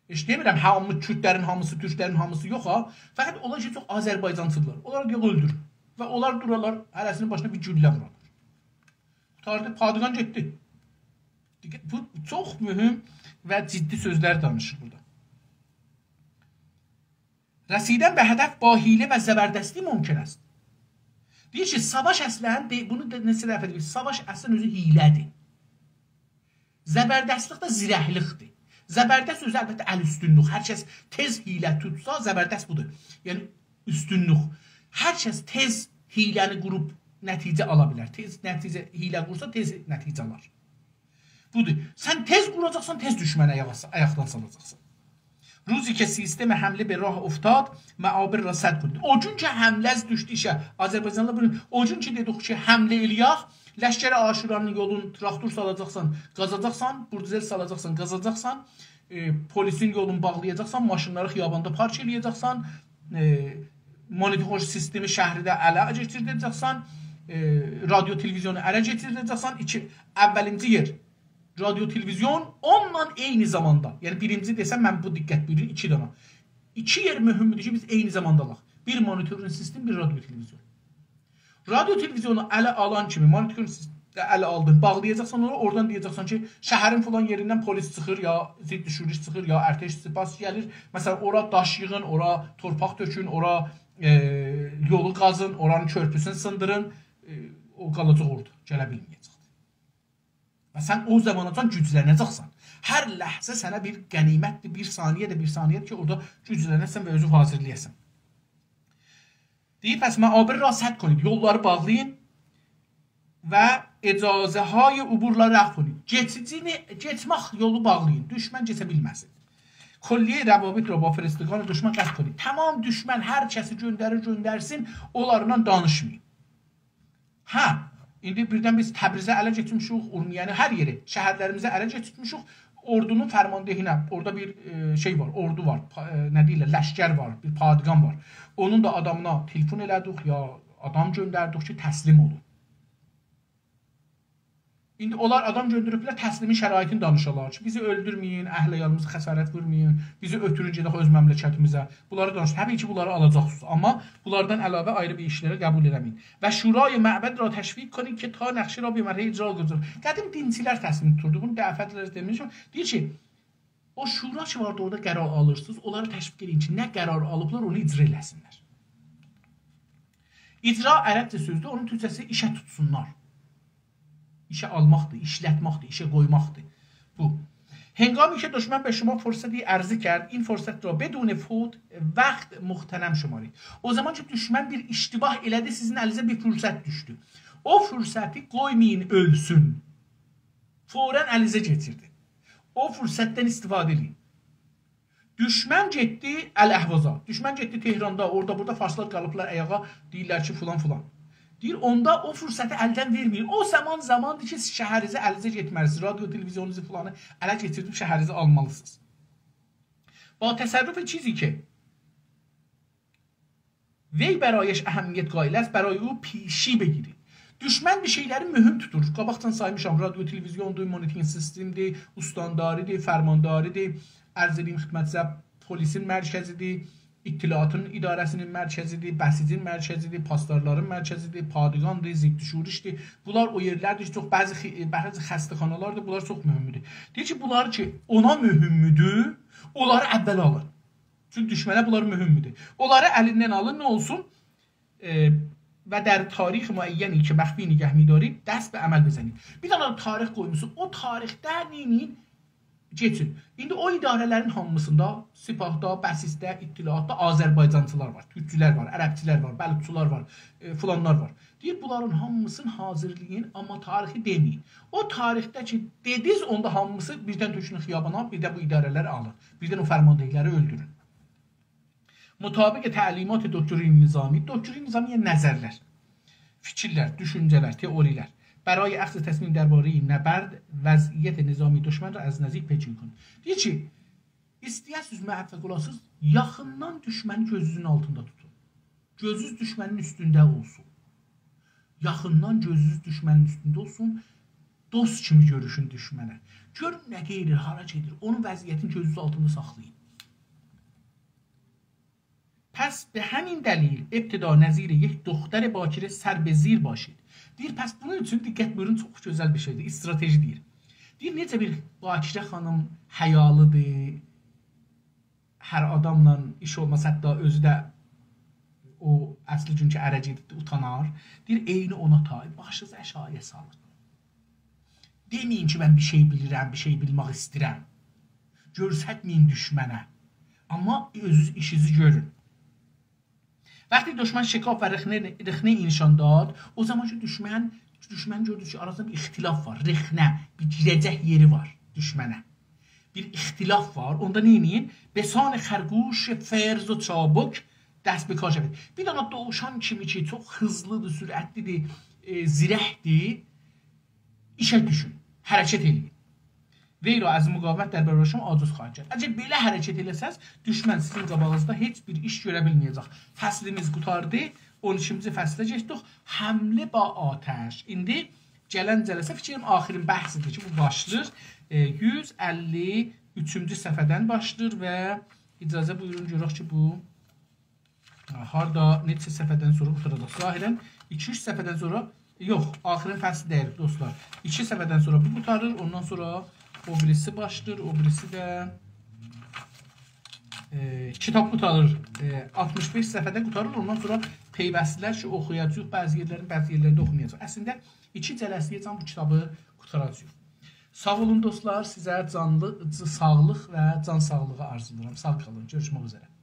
[SPEAKER 1] Heç demirəm, hamı kürdlərin hamısı, türklərin hamısı yox ha. Fəqət onlar ki, çox Azərbaycancıdırlar. Onlar deyək öldürür. Və onlar durarlar, hərəsinin başına bir güllə vurarlar. Tarihdə Padigan getdi. Bu çox mühüm və ciddi sözlər danışır burada. Rəsidən və hədəf ba hilə və zəbərdəstlik mümkün است. Deyir ki, savaş əslən, bunu neçə dəfə deyir, savaş əslən özü hilədir. Zəbərdəstlik də zirəhlikdir. Zəbərdəst özü əlbəttə əl üstünlük. Hər kəs tez hilə tutsa, zəbərdəst budur. Yəni, üstünlük. Hər kəs tez hiləni qurub nəticə ala bilər. Tez nəticə hilə qursa, tez nəticə alar. Budur. Sən tez quracaqsan, tez düşməni ayaqdan salacaqsan. Ruzi ki, sistemi həmlə bir rah uftad, məabir rəsəd qurdu. O gün ki, həmləz düşdü işə. Azərbaycanlı bunu, o gün ki, dedik ki, həmlə eləyək, Ləşkəri Aşuranın yolun traktor salacaqsan, qazacaqsan, burduzer salacaqsan, qazacaqsan, polisin yolunu bağlayacaqsan, maşınları xiyabanda park eləyəcəksən, monitor sistemi şəhridə ələ getirdəcəksən, radyo televizyonu ələ getirdəcəksən, əvvəlinci yer, radyo televizyon onunla eyni zamanda, yəni birinci desəm, mən bu diqqət bilir, iki dana. İki yer mühümdür ki, biz eyni zamanda alaq. Bir monitorin sistemi, bir radyo televizyon. Radyo televizyonu ələ alan kimi, monitorin sistemi ələ aldın, bağlayacaqsan onu, oradan deyəcəksən ki, şəhərin falan yerindən polis çıxır, ya zid düşürüş çıxır, ya ərtəş sipas gəlir. Məsələn, ora daş yığın, ora torpaq tökün, ora yolu qazın, oranın körpüsünü sındırın, o qalacaq orada, gələ bilməyəcək. Və sən o zamanacan güclənəcəksən. Hər ləhzə sənə bir qənimətdir, bir saniyədir, bir saniyədir ki, orada güclənəsən və özü hazırlayasın. Deyib, pəs məabir ra sədd konid, yolları bağlayın və icazəhay uburları rəf konid. Geçmək yolu bağlayın, düşmən keçə bilməsin. Kolliyə rəbabit rəba fərəstiqanı düşmən qəst konid. Tamam düşmən hər kəsi göndərsin, onlarla danışmayın. Hə, indi birdən biz Təbrizə ələ getmişik, Urmiyəni hər yeri, şəhərlərimizə ələ getmişik, ordunun fərmandehinə, orada bir şey var, ordu var, nə deyirlər, ləşkər var, bir padigan var. Onun da adamına telefon elədik, ya adam göndərdik ki, təslim olun. İndi onlar adam göndəriblər, təslimi şəraitini danışarlar ki, bizi öldürməyin, əhl-əyalımızı xəsarət vurmayın, bizi ötürün gedək öz məmləkətimizə. Bunları danışır. Təbii ki, bunları alacaqsınız, amma bunlardan əlavə ayrı bir işləri qəbul eləməyin. Və şurayı məbəd ra təşviq konun ki, ta nəxşi ra bir mərhə icra qıldır. Qədim dincilər təslim tuturdu. Bunu dəfətlərlə demişəm. Deyir ki, o şura ki vardı, orada qərar alırsınız, onları təşviq edin ki, nə qərar alıblar, onu icra eləsinlər. İcra ərəbcə sözdür, onun türkçəsi işə tutsunlar. İşə almaqdır, işlətmaqdır, işə qoymaqdır. Bu. Hengami ki düşmən به شما فرصتی عرضه کرد این فرصت را بدون فوت وقت مغتنم شمارید. O zaman ki düşmən bir iştibah elədi, sizin əlinizə bir fürsət düşdü. O fürsəti qoymayın ölsün. Fौran əlinizə getirdi. O fürsətdən istifadə edin. Düşmən getdi Əl-Əhvaza. Düşmən getdi Tehranda, orada burada farslar qalıblar ayağa, deyirlər ki filan filan. Deyir, onda o fürsəti əldən verməyin. O zamandır ki, şəhərinizə əlinizə getməlisiniz. Radyo, televizyonunuzu filanı ələ getirdim, şəhərinizi almalısınız. با تصرف چیزی که وی برایش اهمیت قائل است برای او پیشی بگیرید. Düşmən bir şeyləri mühüm tutur. Qabaqdan saymışam, radyo, televizyondur, monitoring sistemdir, ustandaridir, fərmandaridir, ərz edeyim xidmətinizə polisin mərkəzidir, İttilatın idarəsinin mərkəzidir, bəsicin mərkəzidir, pastarların mərkəzidir, padigandır, ziddüşurişdir. Bunlar o yerlərdir ki, çox bəzi xəstəxanalardır, bunlar çox mühümdür. Deyir ki, bunlar ki, ona mühümmüdür, onları əvvəl alın. Çünki düşmənə bunlar mühümmüdür. Onları əlindən alın, nə olsun? Və در تاریخ معینی که مخفی نگه می‌دارید دست به عمل بزنید. Bir dənə tarix qoymusunuz. O tarixdə neyin geçin. İndi o idarələrin hamısında, sipahda, bəsisdə, ittilatda Azərbaycançılar var, türkçülər var, ərəbçilər var, bəlutçular var, filanlar var. Deyir, bunların hamısını hazırlayın, amma tarixi deməyin. O tarixdə ki, dediniz, onda hamısı birdən tökünün xiyabana, bir də bu idarələri alın. Birdən o fərmandehləri öldürün. Mütabiq təlimat doktrin nizami. Doktrin nizami yəni nəzərlər, fikirlər, düşüncələr, teorilər. برای اخذ تصمیم درباره نبرد وضعیت نظامی düşman را از نزدیک پیگیری کن. Deyir ki, istəyəsiniz müvəffəq yaxından düşməni gözünüzün altında tutun. Gözünüz düşmənin üstündə olsun. Yaxından gözünüz düşmənin üstündə olsun. Dost kimi görüşün düşmənə. Görün nə qeyrir, hara gedir. Onun vəziyyətini gözünüz altında saxlayın. پس به همین دلیل ابتدا نظیر یک دختر باکره سر به زیر باشید. Deyir, pəs bunun üçün diqqət buyurun, çox gözəl bir şeydir, strateji deyir. Deyir, necə bir bakirə xanım həyalıdır, hər adamla iş olmaz, hətta özü də o əsli günkü ərəcidir, utanar. Deyir, eyni ona tabi, başınızı əşaya salın. Deməyin ki, mən bir şey bilirəm, bir şey bilmək istəyirəm. Görsətməyin düşmənə. Amma özünüz işinizi görün. وقتی دشمن شکاف و رخنه اینشان داد o zaman ki düşmən gördü ki arasında bir ixtilaf var. Rexnə, bir girəcək yeri var düşmənə. Bir ixtilaf var. Onda neyinin? Besan xərquş فرز و çabuk dəst به کار شود. Bir dana doğuşan kimi ki çox hızlıdır, sürətlidir, zirəhdir. İşə düşün, hərəkət edin. Vey ra az müqavimət در برابر شما aciz xواهد کرد. Əgər belə hərəkət eləsəz, düşmən sizin qabağınızda heç bir iş görə bilməyəcək. Fəslimiz qurtardı. 12-ci fəslə keçdik. Həmlə ba atəş. İndi gələn cələsə fikrim axirin bəhsidir ki, bu başlayır. 153-cü səhifədən başlayır və icazə buyurun görək ki, bu harda neçə səhifədən sonra qurtaracaq. Zahirən 2-3 səhifədən sonra yox, axirin fəsli deyil dostlar. 2 səhifədən sonra bu qurtarır. Ondan sonra o birisi başlayır, o birisi də kitab qurtarır. 65 səhifədə qurtarır. Ondan sonra peyvəstlər ki, oxuyacaq, bəzi yerlərində oxumayacaq. Əslində 2 cələsiyəcən bu kitabı qurtaracaq. Sağ olun dostlar, sizə canlı sağlıq və can sağlığı arzulayıram. Sağ qalın, görüşmək üzrə.